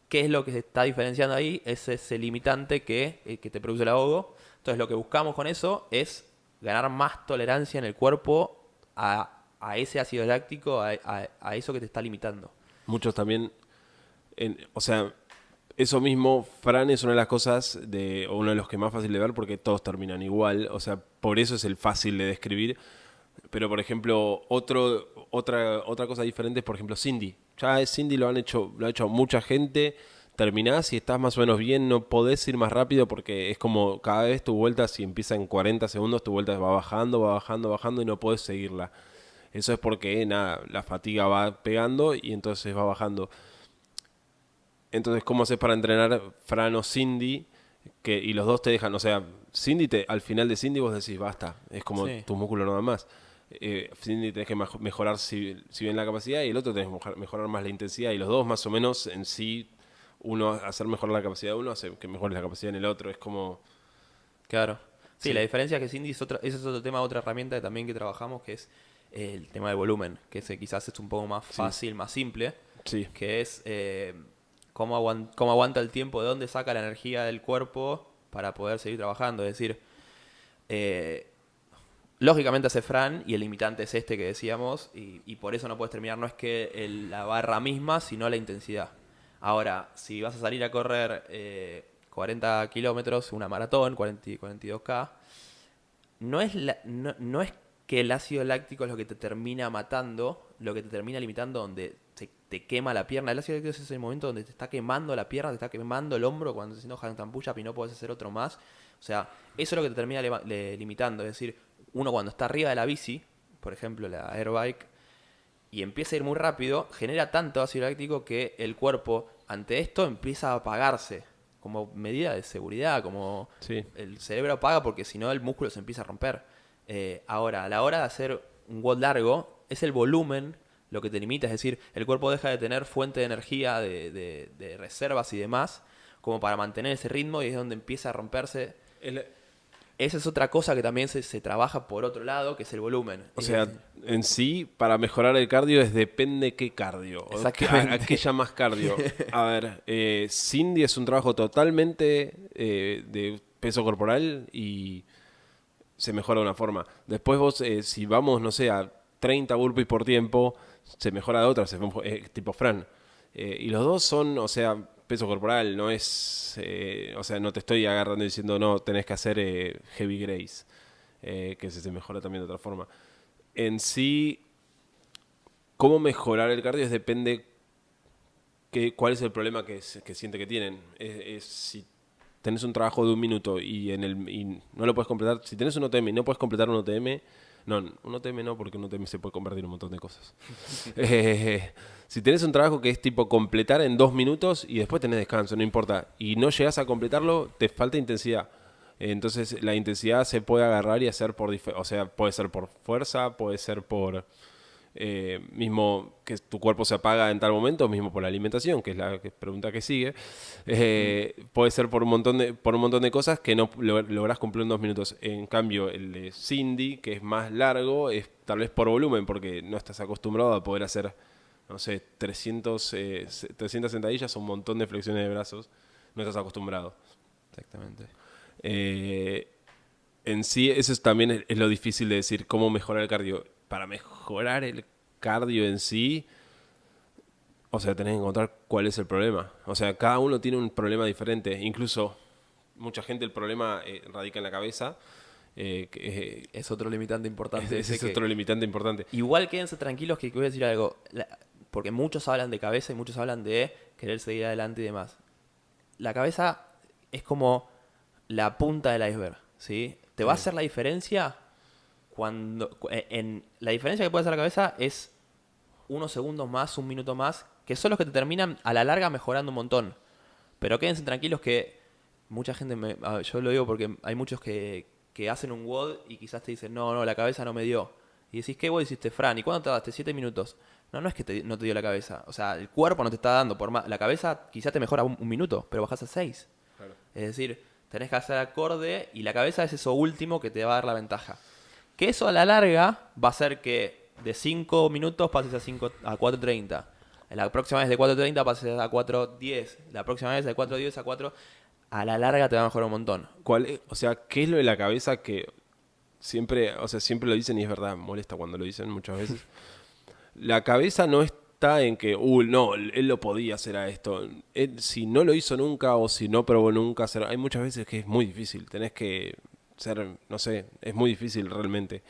¿Qué es lo que se está diferenciando ahí? Es ese limitante que te produce el ahogo. Entonces lo que buscamos con eso es ganar más tolerancia en el cuerpo a ese ácido láctico, a eso que te está limitando. Muchos también, o sea, eso mismo, Fran es una de las cosas, o uno de los que más fácil de ver porque todos terminan igual, o sea, por eso es el fácil de describir. Pero, por ejemplo, otra cosa diferente es, por ejemplo, Cindy. Ya Cindy lo ha hecho mucha gente. Terminás y estás más o menos bien, no podés ir más rápido porque es como cada vez tu vuelta, si empieza en 40 segundos, tu vuelta va bajando y no podés seguirla. Eso es porque, nada, la fatiga va pegando y entonces va bajando. Entonces, ¿cómo haces para entrenar Fran o Cindy? Y los dos te dejan, o sea, Cindy al final de Cindy vos decís, basta, es como tu músculo nada más. Cindy tenés que mejorar si bien la capacidad y el otro tenés que mejorar más la intensidad y los dos más o menos en sí, uno hacer mejorar la capacidad de uno hace que mejore la capacidad en el otro, es como... Claro. Sí, la diferencia es que Cindy ese es otro tema, otra herramienta también que trabajamos, que es el tema del volumen, que quizás es un poco más fácil, más simple, que es cómo aguanta el tiempo, de dónde saca la energía del cuerpo para poder seguir trabajando. Es decir, lógicamente hace Fran y el limitante es este que decíamos y por eso no puedes terminar, no es que la barra misma, sino la intensidad. Ahora, si vas a salir a correr 40 kilómetros, una maratón, 40, 42K, no es que el ácido láctico es lo que te termina matando, lo que te termina limitando donde te quema la pierna. El ácido láctico es ese momento donde te está quemando la pierna, te está quemando el hombro cuando te estás haciendo handstand push-up y no puedes hacer otro más. O sea, eso es lo que te termina limitando. Es decir, uno cuando está arriba de la bici, por ejemplo la airbike, y empieza a ir muy rápido, genera tanto ácido láctico que el cuerpo ante esto empieza a apagarse como medida de seguridad, como Sí. el cerebro apaga porque si no el músculo se empieza a romper. Ahora, a la hora de hacer un WOD largo, es el volumen lo que te limita, es decir, el cuerpo deja de tener fuente de energía, de reservas y demás, como para mantener ese ritmo y es donde empieza a romperse. El- Esa es otra cosa que también se trabaja por otro lado, que es el volumen. O sea, en sí, para mejorar el cardio es depende qué cardio. Exactamente. ¿A qué llamas cardio? A ver, Cindy es un trabajo totalmente de peso corporal y se mejora de una forma. Después vos, si vamos, no sé, a 30 burpees por tiempo, se mejora de otra, tipo Fran. Y los dos son, o sea, peso corporal, no es, o sea, no te estoy agarrando y diciendo, no, tenés que hacer heavy grace, que se mejora también de otra forma. En sí, cómo mejorar el cardio depende cuál es el problema que siente que tienen. Si tenés un trabajo de un minuto y no lo puedes completar, si tenés un OTM y no puedes completar un OTM, no, un OTM no, porque un OTM se puede convertir en un montón de cosas. Si tenés un trabajo que es tipo completar en 2 minutos y después tenés descanso, no importa, y no llegás a completarlo, te falta intensidad. Entonces la intensidad se puede agarrar y hacer o sea, puede ser por fuerza, puede ser por mismo que tu cuerpo se apaga en tal momento, mismo por la alimentación, que es la pregunta que sigue. Puede ser por un montón de cosas que no lográs cumplir en 2 minutos. En cambio, el de Cindy, que es más largo, es tal vez por volumen, porque no estás acostumbrado a poder hacer, no sé, 300 sentadillas, un montón de flexiones de brazos. No estás acostumbrado. Exactamente. En sí, eso también es lo difícil de decir, cómo mejorar el cardio. Para mejorar el cardio en sí, o sea, tenés que encontrar cuál es el problema. O sea, cada uno tiene un problema diferente. Incluso, mucha gente el problema radica en la cabeza. Es otro limitante importante. Ese es otro limitante importante. Igual quédense tranquilos que voy a decir algo. Porque muchos hablan de cabeza y muchos hablan de querer seguir adelante y demás. La cabeza es como la punta del iceberg, ¿sí? Te va a hacer la diferencia la diferencia que puede hacer la cabeza es unos segundos más, un minuto más, que son los que te terminan a la larga mejorando un montón. Pero quédense tranquilos que mucha gente, yo lo digo porque hay muchos que hacen un WOD y quizás te dicen, no, la cabeza no me dio. Y decís, ¿qué WOD hiciste, Fran? ¿Y cuándo te daste? 7 minutos. No, no es que no te dio la cabeza. O sea, el cuerpo no te está dando. La cabeza quizás te mejora un minuto, pero bajás a 6. Claro. Es decir, tenés que hacer acorde y la cabeza es eso último que te va a dar la ventaja. Que eso a la larga va a hacer que de 5 minutos pases a 4:30. La próxima vez de 4:30 pases a 4:10. La próxima vez de 4:10 a 4. A la larga te va a mejorar un montón. O sea, ¿qué es lo de la cabeza que siempre, o sea, siempre lo dicen y es verdad, molesta cuando lo dicen muchas veces? La cabeza no está en que, no, él lo podía hacer a esto. Si no lo hizo nunca o si no probó nunca hacer, hay muchas veces que es muy difícil. Tenés que ser, no sé, es muy difícil realmente.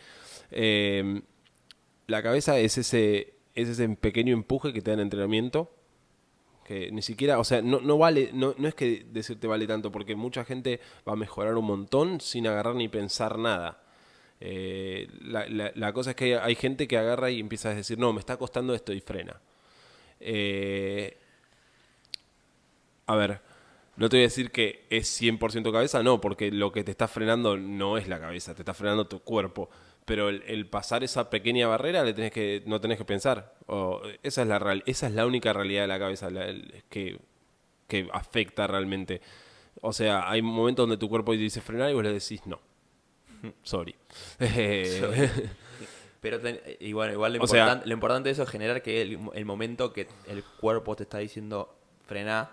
La cabeza es ese pequeño empuje que te da en entrenamiento. Que ni siquiera, o sea, no vale, no es que decirte vale tanto, porque mucha gente va a mejorar un montón sin agarrar ni pensar nada. La cosa es que hay gente que agarra y empieza a decir, no, me está costando esto y frena. A ver, no te voy a decir que es 100% cabeza, no, porque lo que te está frenando no es la cabeza, te está frenando tu cuerpo. Pero el pasar esa pequeña barrera no tenés que pensar. Esa es la única realidad de la cabeza que afecta realmente. O sea, hay momentos donde tu cuerpo dice frenar y vos le decís no. Sorry. Pero igual O sea, lo importante de eso es generar que el momento que el cuerpo te está diciendo frená,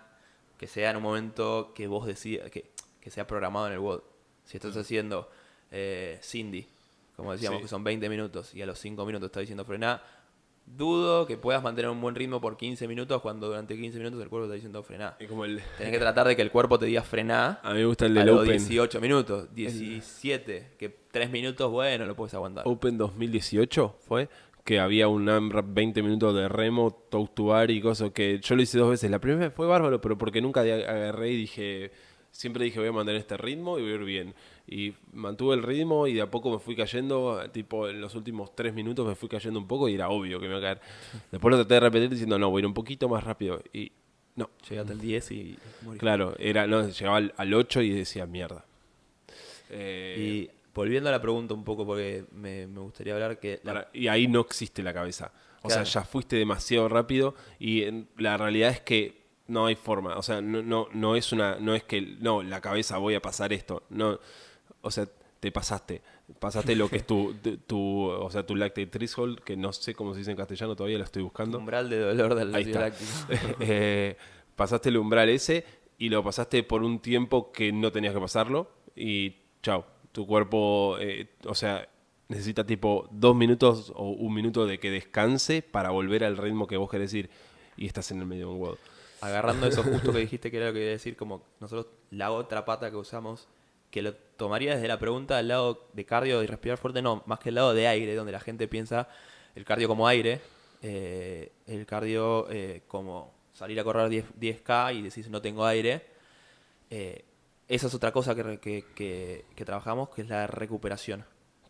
que sea en un momento que vos decidas, que sea programado en el WOD. Si estás haciendo Cindy como decíamos Sí. que son 20 minutos y a los 5 minutos está diciendo frená, dudo que puedas mantener un buen ritmo por 15 minutos cuando durante 15 minutos el cuerpo está diciendo frená. Es como el... Tenés que tratar de que el cuerpo te diga frená A mí me gusta el a del los Open. 18 minutos, 17, que 3 minutos, bueno, lo puedes aguantar. Open 2018 fue que había un AMRAP 20 minutos de remo, talk to bar y cosas que yo lo hice 2 veces. La primera vez fue bárbaro, pero porque nunca agarré y dije, siempre dije voy a mantener este ritmo y voy a ir bien. Y mantuve el ritmo y de a poco me fui cayendo, tipo en los últimos 3 minutos me fui cayendo un poco y era obvio que me iba a caer. Después lo traté de repetir diciendo, no, voy a ir un poquito más rápido. Y no, Llegaste al 10 y morís. claro, no, llegaba al 8 y decía mierda. Y volviendo a la pregunta un poco, porque me gustaría hablar que... Y ahí no existe la cabeza. O Claro. sea, ya fuiste demasiado rápido y la realidad es que no hay forma. O sea, no es no, la cabeza voy a pasar esto. No, o sea, te pasaste. Pasaste lo que es o sea, tu lactate threshold, que no sé cómo se dice en castellano, todavía lo estoy buscando. Umbral de dolor del Ahí ácido está. láctico. Pasaste el umbral ese y lo pasaste por un tiempo que no tenías que pasarlo y chao. Tu cuerpo, o sea, necesita tipo 2 minutos o 1 minuto de que descanse para volver al ritmo que vos querés ir y estás en el medio de un WOD. Agarrando eso justo que dijiste que era lo que quería decir, como nosotros la otra pata que usamos, que lo tomaría desde la pregunta del lado de cardio y respirar fuerte, no, más que el lado de aire, donde la gente piensa el cardio como aire, el cardio como salir a correr 10K y decís no tengo aire. Esa es otra cosa que trabajamos, que es la recuperación.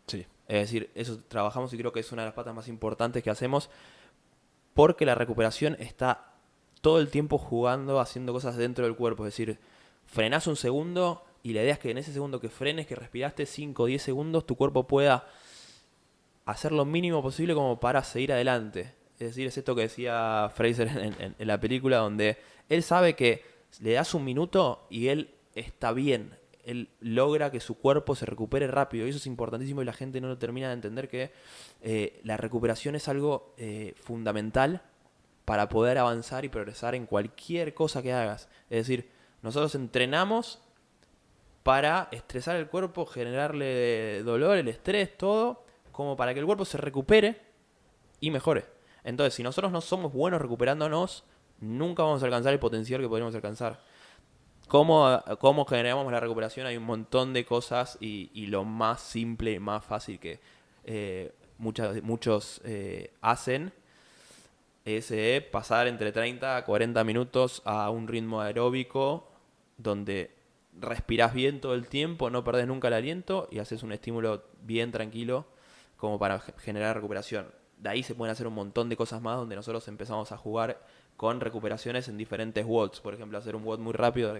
Sí. Es decir, eso trabajamos y creo que es una de las patas más importantes que hacemos, porque la recuperación está todo el tiempo jugando, haciendo cosas dentro del cuerpo. Es decir, frenás un segundo y la idea es que en ese segundo que frenes, que respiraste 5 o 10 segundos, tu cuerpo pueda hacer lo mínimo posible como para seguir adelante. Es decir, es esto que decía Fraser en la película, donde él sabe que le das un minuto y él está bien. Él logra que su cuerpo se recupere rápido. Y eso es importantísimo y la gente no lo termina de entender, que la recuperación es algo fundamental para poder avanzar y progresar en cualquier cosa que hagas. Es decir, nosotros entrenamos para estresar el cuerpo, generarle dolor, el estrés, todo, como para que el cuerpo se recupere y mejore. Entonces, si nosotros no somos buenos recuperándonos, nunca vamos a alcanzar el potencial que podríamos alcanzar. ¿Cómo generamos la recuperación? Hay un montón de cosas y lo más simple y más fácil que muchos hacen es pasar entre 30 a 40 minutos a un ritmo aeróbico donde respirás bien todo el tiempo, no perdés nunca el aliento y haces un estímulo bien tranquilo como para generar recuperación. De ahí se pueden hacer un montón de cosas más donde nosotros empezamos a jugar con recuperaciones en diferentes WODs. Por ejemplo, hacer un WOD muy rápido,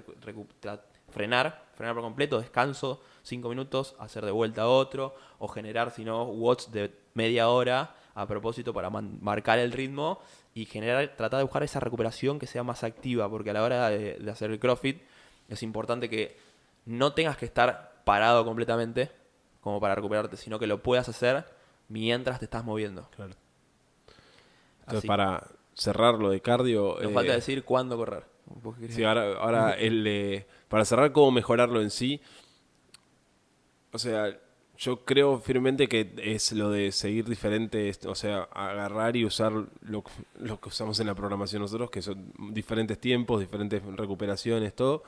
frenar por completo, descanso, 5 minutos, hacer de vuelta a otro, o generar, si no, WODs de media hora a propósito para marcar el ritmo y tratar de buscar esa recuperación que sea más activa, porque a la hora de hacer el CrossFit es importante que no tengas que estar parado completamente como para recuperarte, sino que lo puedas hacer mientras te estás moviendo. Claro. Entonces, Así. para cerrar lo de cardio... Nos falta decir cuándo correr. Sí, ahora para cerrar cómo mejorarlo en sí, o sea, yo creo firmemente que es lo de seguir diferentes, o sea, agarrar y usar lo que usamos en la programación nosotros, que son diferentes tiempos, diferentes recuperaciones, todo.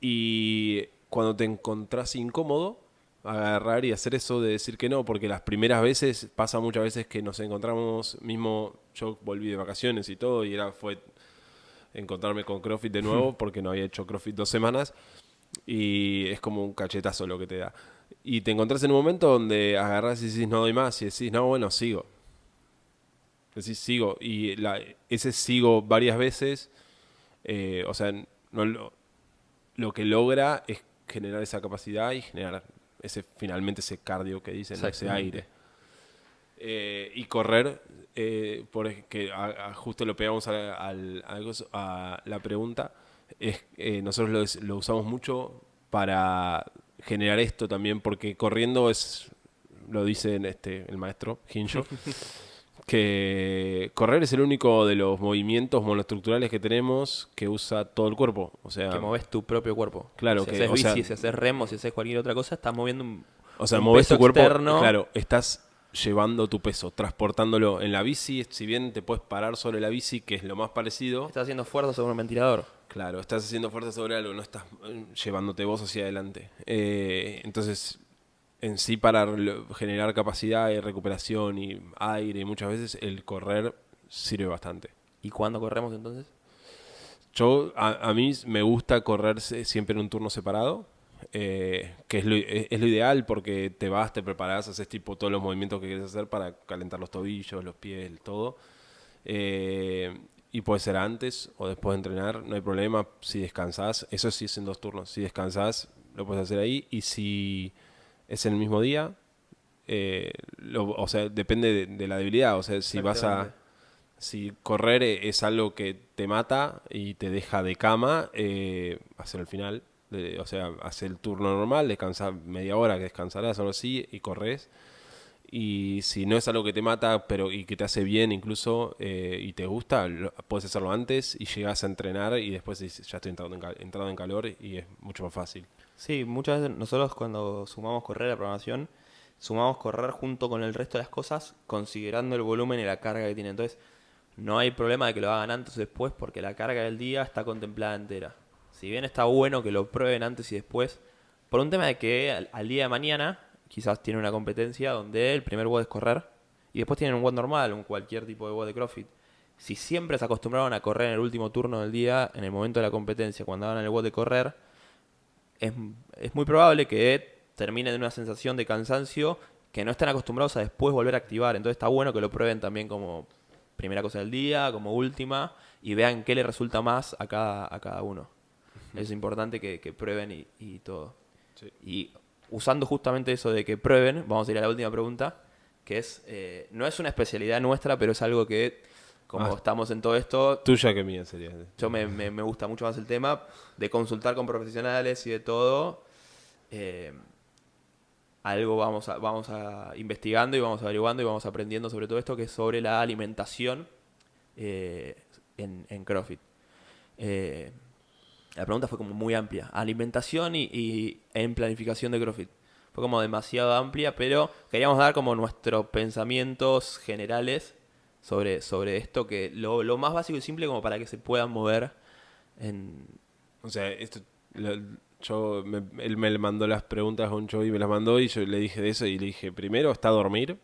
Y cuando te encontrás incómodo, agarrar y hacer eso de decir que no, porque las primeras veces, pasa muchas veces que nos encontramos, mismo yo volví de vacaciones y todo, y fue encontrarme con CrossFit de nuevo, porque no había hecho CrossFit 2 semanas, y es como un cachetazo lo que te da. Y te encontrás en un momento donde agarrás y decís no doy más, y decís no, bueno, sigo. Decís sigo, y ese sigo varias veces, o sea, no lo que logra es generar esa capacidad y generar finalmente ese cardio que dicen, ¿no? Ese aire. Y correr, porque justo lo pegamos a la pregunta, nosotros lo usamos mucho para generar esto también, porque corriendo lo dice el maestro Hinshaw, que correr es el único de los movimientos monoestructurales que tenemos que usa todo el cuerpo. O sea, que moves tu propio cuerpo. Claro, si que, haces o bici, sea, si haces remo, si haces cualquier otra cosa, estás moviendo O sea, un moves peso tu cuerpo, externo. claro, estás llevando tu peso, transportándolo en la bici, si bien te puedes parar sobre la bici, que es lo más parecido, Estás haciendo fuerza sobre un ventilador. claro, estás haciendo fuerza sobre algo, no estás llevándote vos hacia adelante. Entonces, en sí para generar capacidad y recuperación y aire, muchas veces el correr sirve bastante. ¿Y cuándo corremos entonces? A mí me gusta correr siempre en un turno separado, que es lo ideal porque te vas, te preparás, haces tipo todos los movimientos que quieres hacer para calentar los tobillos, los pies, todo. Eh, y puede ser antes o después de entrenar, no hay problema. Si descansás, eso sí es en 2 turnos. Si descansás, lo puedes hacer ahí. Y si es en el mismo día, o sea, depende de la debilidad. O sea, Exactamente. si correr es algo que te mata y te deja de cama, hacer el final. O sea, hacer el turno normal, descansar media hora que descansarás o algo así y corres. Y si no es algo que te mata pero y que te hace bien incluso y te gusta, puedes hacerlo antes y llegas a entrenar y después dices, ya estoy entrado en calor y es mucho más fácil. Sí, muchas veces nosotros cuando sumamos correr a la programación, sumamos correr junto con el resto de las cosas, considerando el volumen y la carga que tiene. Entonces, no hay problema de que lo hagan antes o después, porque la carga del día está contemplada entera. Si bien está bueno que lo prueben antes y después, por un tema de que al día de mañana quizás tiene una competencia donde el primer WOD es correr y después tienen un WOD normal, un cualquier tipo de WOD de CrossFit. Si siempre se acostumbraron a correr en el último turno del día, en el momento de la competencia, cuando hagan el WOD de correr, es, es muy probable que terminen en una sensación de cansancio que no estén acostumbrados a después volver a activar. Entonces está bueno que lo prueben también como primera cosa del día, como última, y vean qué le resulta más a cada uno. Es importante que prueben y todo. Sí. Y usando justamente eso de que prueben, vamos a ir a la última pregunta, que es, no es una especialidad nuestra, pero es algo que, como Más estamos en todo esto, tuya que mía sería. me gusta mucho más el tema de consultar con profesionales y de todo. Eh, algo vamos a investigando y vamos averiguando y vamos aprendiendo sobre todo esto, que es sobre la alimentación en CrossFit. Eh, la pregunta fue como muy amplia. Alimentación y en planificación de CrossFit. Fue como demasiado amplia, pero queríamos dar como nuestros pensamientos generales sobre esto, que lo más básico y simple como para que se puedan mover en... O sea, él me mandó las preguntas a un show y me las mandó y yo le dije de eso y le dije, primero está a dormir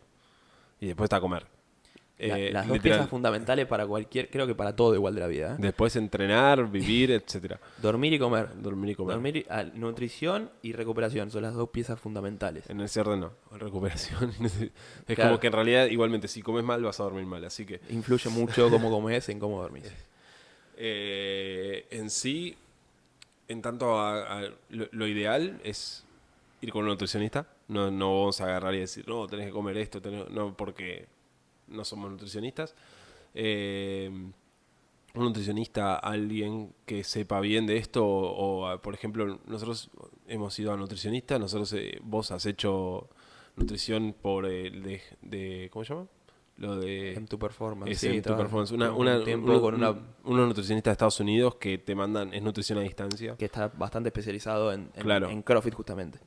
y después está a comer. las dos piezas Literal. fundamentales para cualquier, creo que para todo igual de la vida, ¿eh? Después entrenar, vivir, etcétera. Dormir y comer. Dormir y comer. Nutrición y recuperación son las dos piezas fundamentales. En ese orden no, recuperación. Es Claro, como que en realidad, igualmente, si comes mal vas a dormir mal. Así que influye mucho cómo comes en cómo dormís. en sí, en tanto a lo ideal es ir con un nutricionista. No, no vamos a agarrar y decir, no, tenés que comer esto, no, porque no somos nutricionistas. Eh, un nutricionista, alguien que sepa bien de esto, por ejemplo, nosotros hemos ido a nutricionistas, vos has hecho nutrición por ¿cómo se llama? Lo de M2 Performance, es sí, en tu performance. un tiempo con una Unos nutricionistas de Estados Unidos que te mandan, es nutrición a distancia. que está bastante especializado Claro. en CrossFit justamente.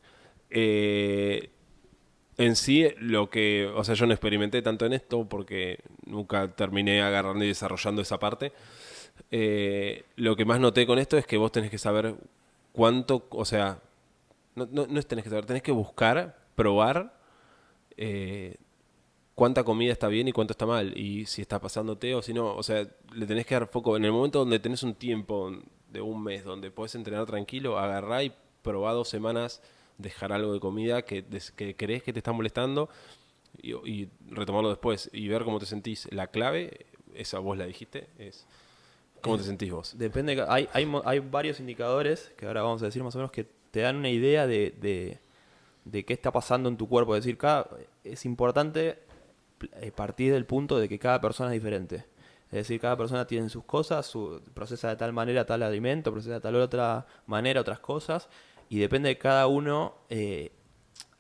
Eh, en sí, o sea, yo no experimenté tanto en esto porque nunca terminé agarrando y desarrollando esa parte. Lo que más noté con esto es que vos tenés que saber cuánto, o sea, no es tenés que saber, tenés que buscar, probar cuánta comida está bien y cuánto está mal, y si está pasándote o si no, o sea, le tenés que dar foco. En el momento donde tenés un tiempo de un mes donde podés entrenar tranquilo, agarrá y probá 2 semanas, dejar algo de comida que crees que te está molestando y retomarlo después y ver cómo te sentís. La clave, esa vos la dijiste, es cómo te sentís vos. Depende, hay varios indicadores que ahora vamos a decir más o menos que te dan una idea de qué está pasando en tu cuerpo. Es decir, es importante partir del punto de que cada persona es diferente. Es decir, cada persona tiene sus cosas, procesa de tal manera tal alimento, procesa de tal otra manera otras cosas, y depende de cada uno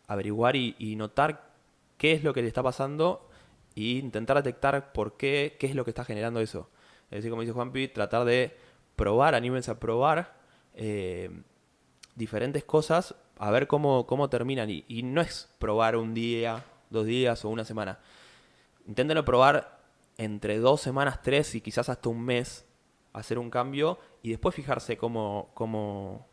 averiguar y notar qué es lo que le está pasando e intentar detectar por qué es lo que está generando eso. Es decir, como dice Juanpi, tratar de probar, anímense a probar diferentes cosas a ver cómo terminan. Y no es probar un día, 2 días o una semana. Inténtenlo probar entre 2 semanas, 3 y quizás hasta un mes, hacer un cambio y después fijarse cómo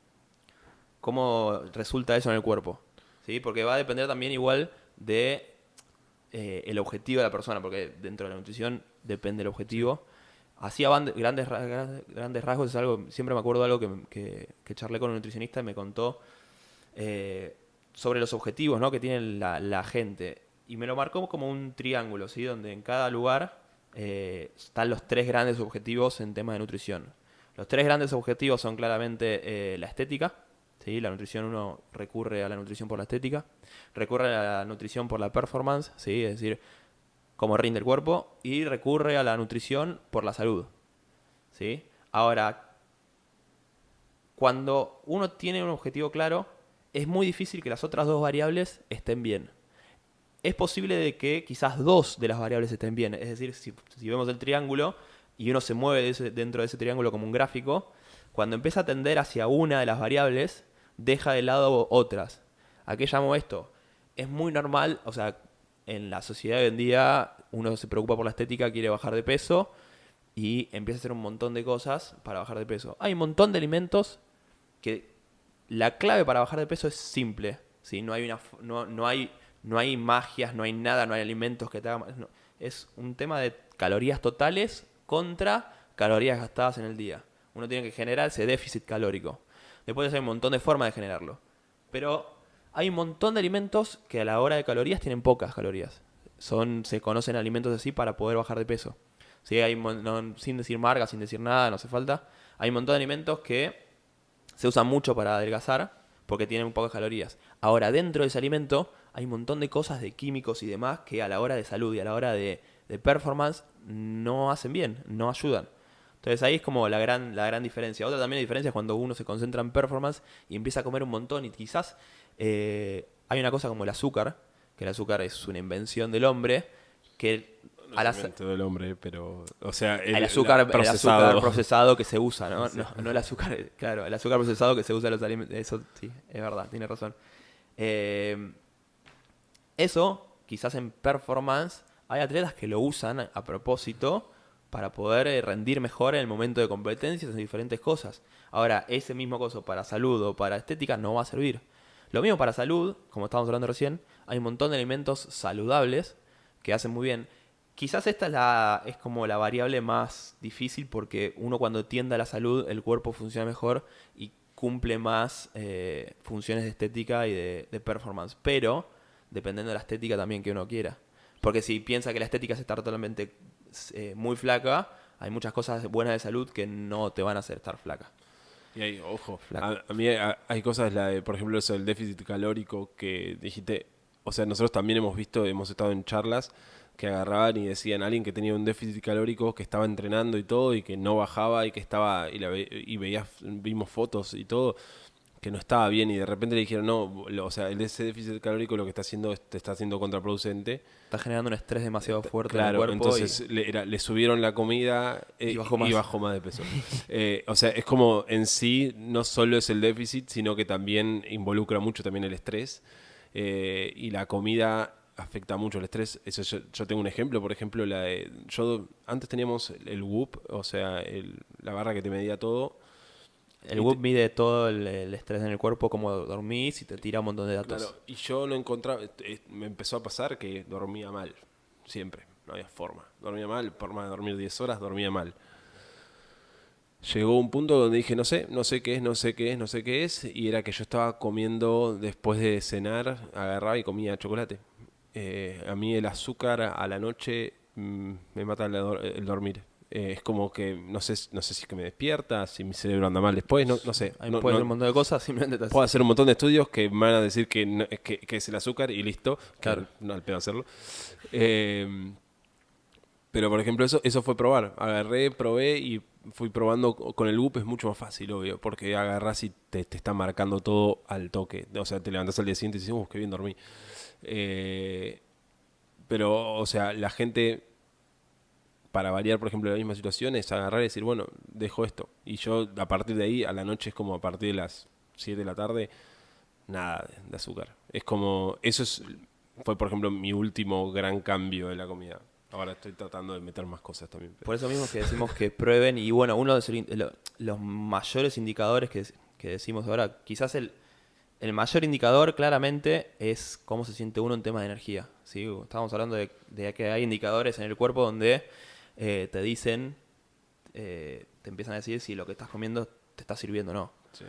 resulta eso en el cuerpo. ¿Sí? Porque va a depender también igual de el objetivo de la persona, porque dentro de la nutrición depende el objetivo. Así a grandes rasgos es algo, siempre me acuerdo de algo que charlé con un nutricionista y me contó sobre los objetivos, ¿no?, que tiene la gente. Y me lo marcó como un triángulo, ¿sí?, donde en cada lugar están los 3 grandes objetivos en tema de nutrición. Los 3 grandes objetivos son claramente la estética, ¿sí? La nutrición, uno recurre a la nutrición por la estética, recurre a la nutrición por la performance, ¿sí?, es decir, cómo rinde el cuerpo, y recurre a la nutrición por la salud, ¿sí? Ahora, cuando uno tiene un objetivo claro, es muy difícil que las otras 2 variables estén bien. Es posible de que quizás 2 de las variables estén bien. Es decir, si vemos el triángulo y uno se mueve dentro de ese triángulo como un gráfico, cuando empieza a tender hacia una de las variables, deja de lado otras. ¿A qué llamo esto? Es muy normal, o sea, en la sociedad de hoy en día uno se preocupa por la estética, quiere bajar de peso y empieza a hacer un montón de cosas para bajar de peso. Hay un montón de alimentos que la clave para bajar de peso es simple, ¿sí? No hay magias, no hay nada, no hay alimentos que te hagan... No. Es un tema de calorías totales contra calorías gastadas en el día. Uno tiene que generar ese déficit calórico. Después hay un montón de formas de generarlo. Pero hay un montón de alimentos que a la hora de calorías tienen pocas calorías. Se conocen alimentos así para poder bajar de peso. ¿Sí? Sin decir marca, sin decir nada, no hace falta. Hay un montón de alimentos que se usan mucho para adelgazar porque tienen pocas calorías. Ahora, dentro de ese alimento hay un montón de cosas, de químicos y demás, que a la hora de salud y a la hora de performance no hacen bien, no ayudan. Entonces ahí es como la gran diferencia. Otra también diferencia es cuando uno se concentra en performance y empieza a comer un montón y quizás hay una cosa como el azúcar, que el azúcar es una invención del hombre, que No es invento del hombre, pero... O sea, el azúcar procesado que se usa, ¿no? Sí. No el azúcar, claro, el azúcar procesado que se usa en los alimentos. Eso sí, es verdad, tiene razón. Eso, quizás en performance, hay atletas que lo usan a propósito para poder rendir mejor en el momento de competencias en diferentes cosas. Ahora, ese mismo coso para salud o para estética no va a servir. Lo mismo para salud, como estábamos hablando recién, hay un montón de alimentos saludables que hacen muy bien. Quizás esta es como la variable más difícil porque uno cuando tiende a la salud, el cuerpo funciona mejor y cumple más funciones de estética y de performance. Pero dependiendo de la estética también que uno quiera. Porque si piensa que la estética es estar totalmente muy flaca, hay muchas cosas buenas de salud que no te van a hacer estar flaca. Y ahí, ojo, a mí hay cosas, por ejemplo, eso del déficit calórico que dijiste, o sea, nosotros también hemos estado en charlas que agarraban y decían a alguien que tenía un déficit calórico, que estaba entrenando y todo, y que no bajaba, y que estaba, vimos fotos y todo, que no estaba bien, y de repente le dijeron, no, o sea, ese déficit calórico lo que está haciendo te está haciendo contraproducente. Está generando un estrés demasiado fuerte en el cuerpo. Entonces le subieron la comida y bajó más de peso. O sea, es como en sí, no solo es el déficit, sino que también involucra mucho también el estrés. Y la comida afecta mucho el estrés. Eso yo tengo un ejemplo, por ejemplo, antes teníamos el Whoop, o sea, la barra que te medía todo. El Whoop mide todo el estrés en el cuerpo, cómo dormís y te tira un montón de datos. Claro, y yo no encontraba, me empezó a pasar que dormía mal, siempre, no había forma. Dormía mal, forma de dormir 10 horas, dormía mal. Llegó un punto donde dije, no sé qué es, y era que yo estaba comiendo, después de cenar, agarraba y comía chocolate. A mí el azúcar a la noche me mata el dormir. Es como que no sé si es que me despierta, si mi cerebro anda mal después, no sé. Puede ser un montón de cosas, simplemente puedo hacer un montón de estudios que me van a decir que es el azúcar y listo. Claro. No al pedo hacerlo. Pero por ejemplo eso fue probar. Probé y fui probando. Con el Whoop es mucho más fácil, obvio, porque agarrás y te está marcando todo al toque. O sea, te levantás al día siguiente y dices, qué bien dormí. Pero, o sea, la gente, para variar, por ejemplo, la misma situación, es agarrar y decir, bueno, dejo esto. Y yo, a partir de ahí, a la noche es como a partir de las 7 de la tarde, nada de azúcar. Es como, fue por ejemplo mi último gran cambio de la comida. Ahora estoy tratando de meter más cosas también. Por eso mismo es que decimos que prueben. Y bueno, uno de los mayores indicadores que decimos ahora, quizás el mayor indicador claramente es cómo se siente uno en temas de energía. ¿Sí? Estábamos hablando de que hay indicadores en el cuerpo donde te dicen, te empiezan a decir si lo que estás comiendo te está sirviendo o no. Sí.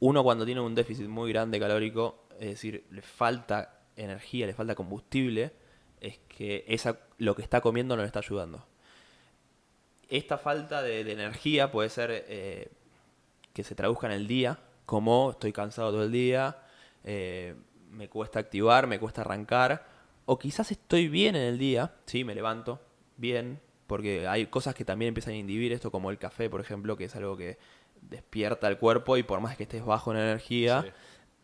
Uno cuando tiene un déficit muy grande calórico, es decir, le falta energía, le falta combustible, es que lo que está comiendo no le está ayudando. Esta falta de energía puede ser que se traduzca en el día, como estoy cansado todo el día, me cuesta activar, me cuesta arrancar, o quizás estoy bien en el día, sí, me levanto bien, porque hay cosas que también empiezan a inhibir esto, como el café, por ejemplo, que es algo que despierta el cuerpo y por más que estés bajo en energía, Sí.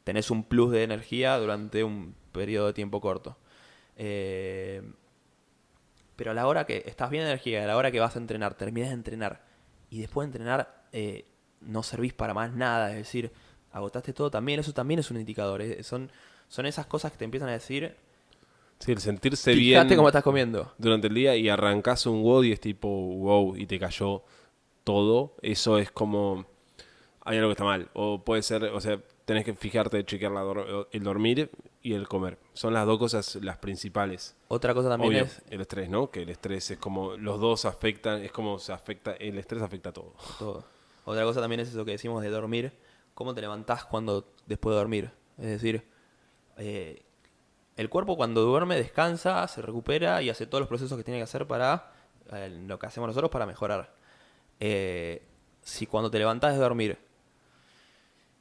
tenés un plus de energía durante un periodo de tiempo corto. Eh, pero a la hora que estás bien de energía, a la hora que vas a entrenar, terminas de entrenar y después de entrenar no servís para más nada, es decir, agotaste todo también, eso también es un indicador. Son esas cosas que te empiezan a decir, Sí, el sentirse fíjate cómo bien estás comiendo. durante el día y arrancás un WOD y es tipo wow y te cayó todo, eso es como hay algo que está mal. O puede ser, o sea, tenés que fijarte, chequear el dormir y el comer. Son las dos cosas las principales. Otra cosa también Obvio, es el estrés, ¿no? Que el estrés es como, los dos afectan, es como el estrés afecta a todo. todo. Otra cosa también es eso que decimos de dormir, cómo te levantás después de dormir. Es decir, eh, el cuerpo cuando duerme descansa, se recupera y hace todos los procesos que tiene que hacer para lo que hacemos nosotros para mejorar. Si cuando te levantás de dormir,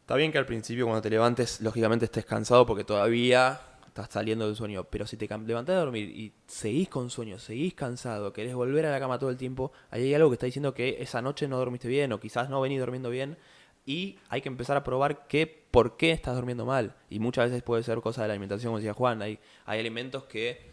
está bien que al principio cuando te levantes, lógicamente estés cansado porque todavía estás saliendo del sueño, pero si te levantás de dormir y seguís con sueño, seguís cansado, querés volver a la cama todo el tiempo, ahí hay algo que está diciendo que esa noche no dormiste bien o quizás no venís durmiendo bien y hay que empezar a probar por qué estás durmiendo mal. Y muchas veces puede ser cosa de la alimentación, como decía Juan, hay alimentos que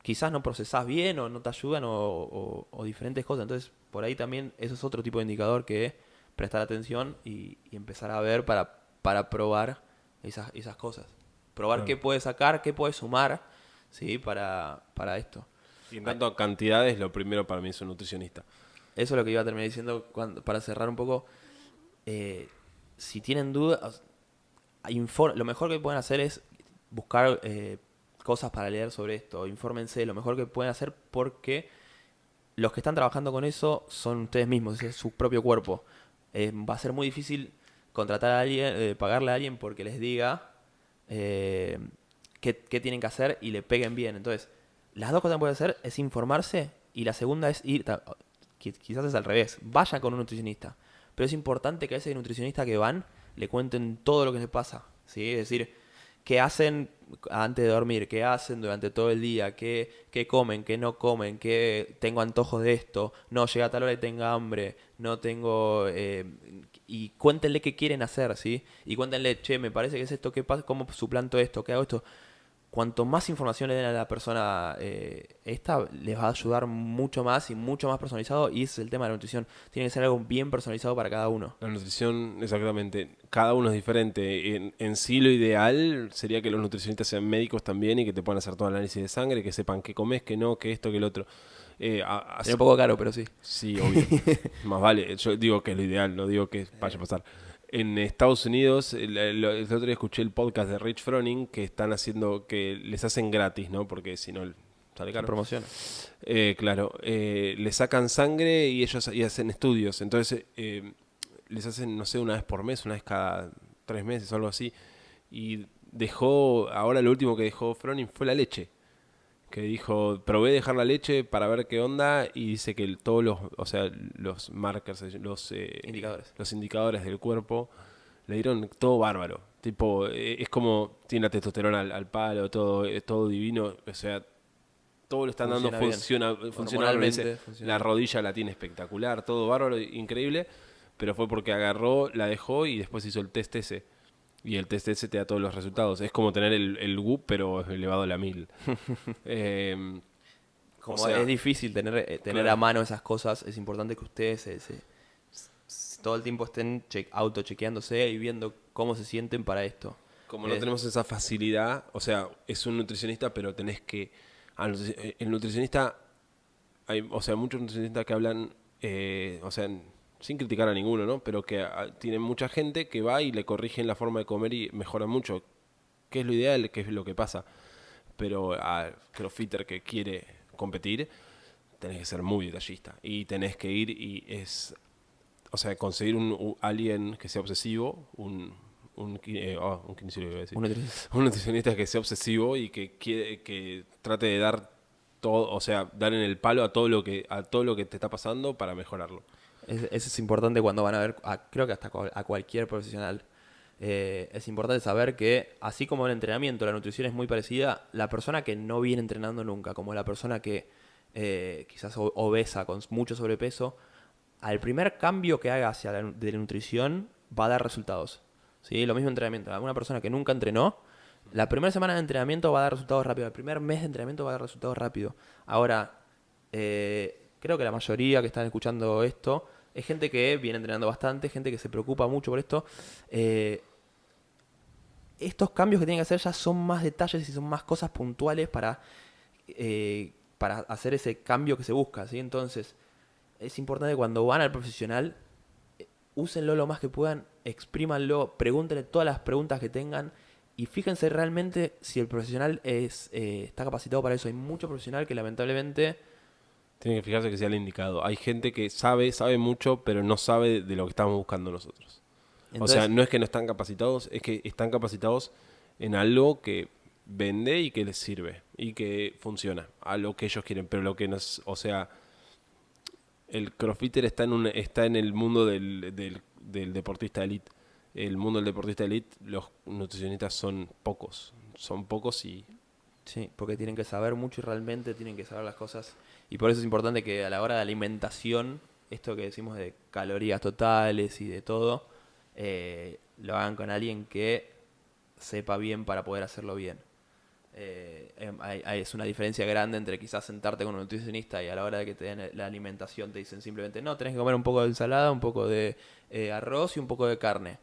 quizás no procesás bien o no te ayudan o diferentes cosas. Entonces, por ahí también eso es otro tipo de indicador que prestar atención y empezar a ver para probar esas cosas. Probar qué Claro. puedes sacar, qué puedes sumar, ¿sí? Para esto. Y en tanto a cantidades, lo primero para mí es un nutricionista. Eso es lo que iba a terminar diciendo para cerrar un poco. Si tienen dudas, lo mejor que pueden hacer es buscar cosas para leer sobre esto. Infórmense lo mejor que pueden hacer porque los que están trabajando con eso son ustedes mismos, es su propio cuerpo. Va a ser muy difícil contratar a alguien, pagarle a alguien porque les diga eh, qué tienen que hacer y le peguen bien. Entonces, las dos cosas que pueden hacer es informarse y la segunda es quizás es al revés, vayan con un nutricionista. Pero es importante que a ese nutricionista que van le cuenten todo lo que les pasa, ¿sí? Es decir, qué hacen antes de dormir, qué hacen durante todo el día, qué comen, qué no comen, qué tengo antojos de esto, no, llega a tal hora y tengo hambre, no tengo... y cuéntenle qué quieren hacer, ¿sí? Y cuéntenle, che, me parece que es esto, ¿qué pasa? ¿Cómo suplanto esto? ¿Qué hago esto? Cuanto más información le den a la persona esta, les va a ayudar mucho más y mucho más personalizado. Y ese es el tema de la nutrición. Tiene que ser algo bien personalizado para cada uno. La nutrición, exactamente, cada uno es diferente. En sí lo ideal sería que los nutricionistas sean médicos también y que te puedan hacer todo el análisis de sangre, que sepan qué comes, qué no, qué esto, qué lo otro. Es un poco caro, pero sí. Sí, obvio. Más vale. Yo digo que es lo ideal, no digo que vaya a pasar. En Estados Unidos, el otro día escuché el podcast de Rich Froning que están haciendo, que les hacen gratis, ¿no? Porque si no sale Se caro. promociona. Claro, le sacan sangre y ellos hacen estudios. Entonces, les hacen, no sé, una vez por mes, una vez cada 3 meses o algo así. Y ahora lo último que dejó Froning fue la leche. Que dijo, probé dejar la leche para ver qué onda y dice que todos o sea, los markers, Indicadores. los indicadores del cuerpo le dieron todo bárbaro. Tipo, es como tiene la testosterona al palo, todo, es todo divino. O sea, todo lo están dando, Funciona bien. funciona bárbaro. Dice, Hormonalmente funciona la bien. rodilla la tiene espectacular, todo bárbaro, increíble. Pero fue porque agarró, la dejó y después hizo el test ese. Y el test ese te da todos los resultados. Es como tener el WUP, pero elevado a la 1000. O Como sea, es difícil tener claro. a mano esas cosas, es importante que ustedes todo el tiempo estén auto-chequeándose y viendo cómo se sienten para esto. Como no tenemos esa facilidad, o sea, es un nutricionista, pero tenés que... El nutricionista, o sea, muchos nutricionistas que hablan, o sea, sin criticar a ninguno, ¿no? Pero que tienen mucha gente que va y le corrigen la forma de comer y mejora mucho. ¿Qué es lo ideal? ¿Qué es lo que pasa? Pero al crossfitter que quiere competir, tenés que ser muy detallista. Y tenés que ir y o sea, conseguir alguien que sea obsesivo, un kinesiólogo, iba a decir. Un nutricionista. Un nutricionista que sea obsesivo y que trate de dar todo, o sea, dar en el palo a todo lo que te está pasando para mejorarlo. Eso es importante cuando van a ver, creo que hasta a cualquier profesional. Es importante saber que, así como el entrenamiento, la nutrición es muy parecida, la persona que no viene entrenando nunca, como la persona que quizás obesa, con mucho sobrepeso, al primer cambio que haga hacia de la nutrición va a dar resultados. ¿Sí? Lo mismo entrenamiento. Una persona que nunca entrenó, la primera semana de entrenamiento va a dar resultados rápido. El primer mes de entrenamiento va a dar resultados rápido. Ahora, creo que la mayoría que están escuchando esto es gente que viene entrenando bastante, gente que se preocupa mucho por esto. Estos cambios que tienen que hacer ya son más detalles y son más cosas puntuales para hacer ese cambio que se busca, ¿sí? Entonces, es importante cuando van al profesional, úsenlo lo más que puedan, exprímanlo, pregúntenle todas las preguntas que tengan y fíjense realmente si el profesional está capacitado para eso. Hay mucho profesional que lamentablemente... Tienen que fijarse que sea el indicado. Hay gente que sabe mucho, pero no sabe de lo que estamos buscando nosotros. Entonces, O sea, no es que no están capacitados, es que están capacitados en algo que vende y que les sirve y que funciona a lo que ellos quieren. Pero lo que nos, o sea, el crossfitter está en el mundo del deportista elite. El mundo del deportista elite, los nutricionistas son pocos y sí, porque tienen que saber mucho y realmente tienen que saber las cosas. Y por eso es importante que a la hora de alimentación, esto que decimos de calorías totales y de todo, lo hagan con alguien que sepa bien para poder hacerlo bien. Es una diferencia grande entre quizás sentarte con un nutricionista y a la hora de que te den la alimentación te dicen simplemente no, tenés que comer un poco de ensalada, un poco de arroz y un poco de carne.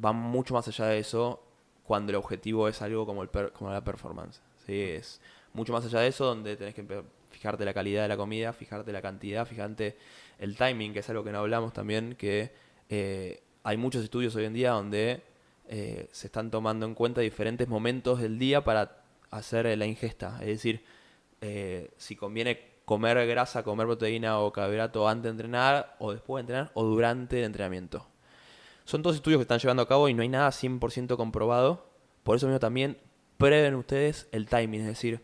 Va mucho más allá de eso cuando el objetivo es algo como la performance. ¿Sí? Es mucho más allá de eso donde tenés que fijarte la calidad de la comida, fijarte la cantidad, fijarte el timing, que es algo que no hablamos también, que hay muchos estudios hoy en día donde se están tomando en cuenta diferentes momentos del día para hacer la ingesta. Es decir, si conviene comer grasa, comer proteína o carbohidrato antes de entrenar, o después de entrenar, o durante el entrenamiento. Son todos estudios que están llevando a cabo y no hay nada 100% comprobado. Por eso mismo también prueben ustedes el timing. Es decir,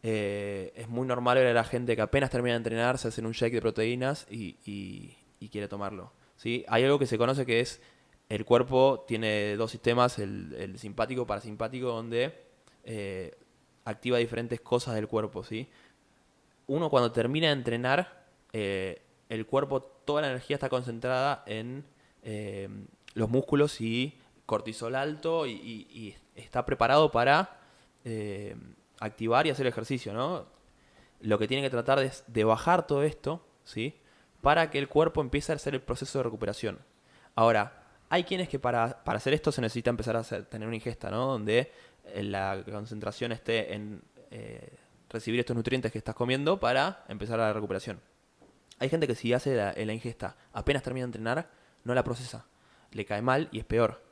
es muy normal ver a la gente que apenas termina de entrenar, se hacen un shake de proteínas y quiere tomarlo. ¿Sí? Hay algo que se conoce que es el cuerpo tiene dos sistemas, el simpático, parasimpático, donde activa diferentes cosas del cuerpo. ¿Sí? Uno cuando termina de entrenar, el cuerpo, toda la energía está concentrada en los músculos y cortisol alto y está preparado para activar y hacer ejercicio, ¿no? Lo que tiene que tratar es de bajar todo esto, ¿sí? Para que el cuerpo empiece a hacer el proceso de recuperación. Ahora, hay quienes que para hacer esto se necesita empezar a tener una ingesta, ¿no? Donde la concentración esté en recibir estos nutrientes que estás comiendo para empezar la recuperación. Hay gente que si hace la ingesta apenas termina de entrenar, no la procesa. Le cae mal y es peor.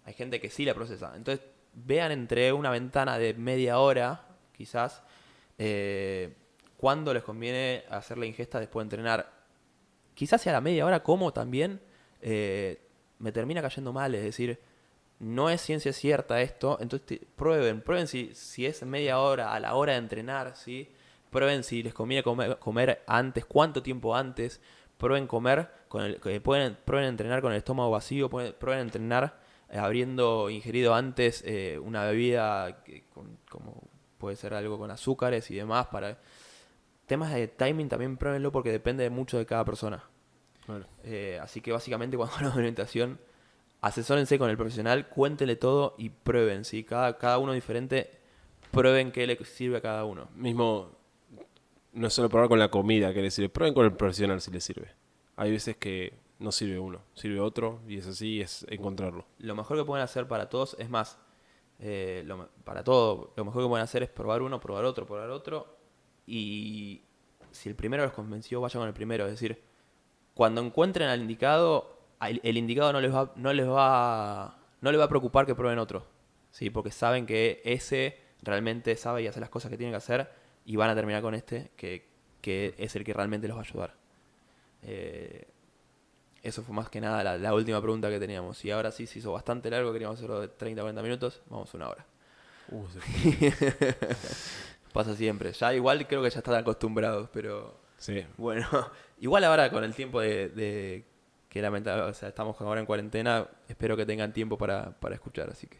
Hay gente que sí la procesa. Entonces, vean entre una ventana de media hora, quizás, cuándo les conviene hacer la ingesta después de entrenar. Quizás sea la media hora, como también me termina cayendo mal. Es decir, no es ciencia cierta esto. Entonces, prueben si es media hora a la hora de entrenar, ¿sí? Prueben si les conviene comer antes, cuánto tiempo antes. Prueben comer, prueben entrenar con el estómago vacío, prueben entrenar habiendo ingerido antes una bebida como puede ser algo con azúcares y demás. Para temas de timing también pruébenlo porque depende mucho de cada persona. Claro. Así que básicamente cuando hablamos de alimentación, asesórense con el profesional, cuéntenle todo y prueben. ¿Sí? Cada uno diferente, prueben qué le sirve a cada uno. Mismo, no es solo probar con la comida que les sirve, prueben con el profesional si les sirve. Hay veces que no sirve uno, sirve otro, y es así, es encontrarlo. Lo mejor que pueden hacer para todos, es más, para todo, lo mejor que pueden hacer es probar uno, probar otro, y si el primero los convenció, vayan con el primero. Es decir, cuando encuentren al indicado, el indicado no les va a preocupar que prueben otro, ¿sí? Porque saben que ese realmente sabe y hace las cosas que tiene que hacer, y van a terminar con este, que es el que realmente los va a ayudar. Eh, Eso fue más que nada la última pregunta que teníamos. Y ahora sí se hizo bastante largo, queríamos hacerlo de 30 a 40 minutos, vamos a una hora. Se fue. Pasa siempre. Ya igual creo que ya están acostumbrados, pero Sí, bueno. Igual ahora con el tiempo de que lamentablemente, o sea, estamos ahora en cuarentena, espero que tengan tiempo para escuchar, así que.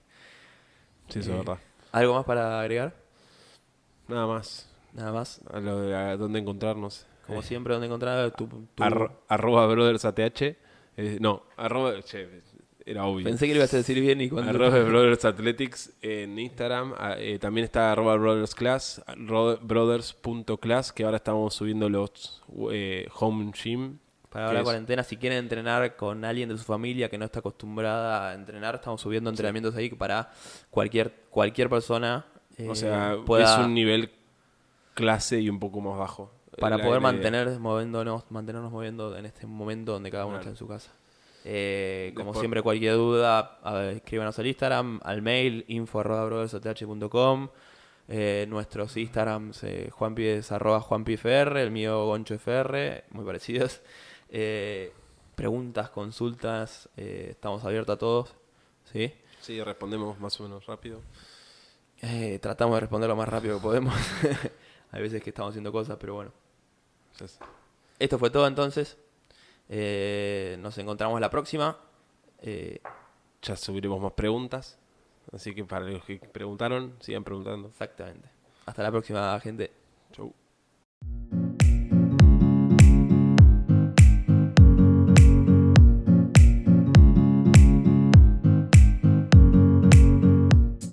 sí, eso es verdad. ¿Algo más para agregar? Nada más. Nada más. A dónde encontrarnos. Como siempre, ¿dónde encontrar Arroba brothersath. No, che, era obvio. Pensé que lo ibas a decir bien y cuando... Arroba Brothers Athletics en Instagram. También está arroba Brothers Class, brothers.class, que ahora estamos subiendo los home gym. Para ahora la cuarentena, si quieren entrenar con alguien de su familia que no está acostumbrada a entrenar, estamos subiendo entrenamientos ahí para cualquier persona O sea, pueda, es un nivel clase y un poco más bajo. para La poder idea. mantenernos moviendo en este momento donde cada uno está en su casa. Como Después- siempre, cualquier duda, escríbanos al Instagram, al mail info@brothersath.com. Nuestros Instagrams, Juanpi es @JuanpiFR, el mío GonchoFR, muy parecidos. Preguntas, consultas, estamos abiertos a todos, ¿sí? Sí, respondemos más o menos rápido. Tratamos de responder lo más rápido que podemos. Hay veces que estamos haciendo cosas, pero bueno. Entonces, Esto fue todo entonces. Nos encontramos la próxima. ya subiremos más preguntas. Así que para los que preguntaron, sigan preguntando. Exactamente. Hasta la próxima, gente. Chau.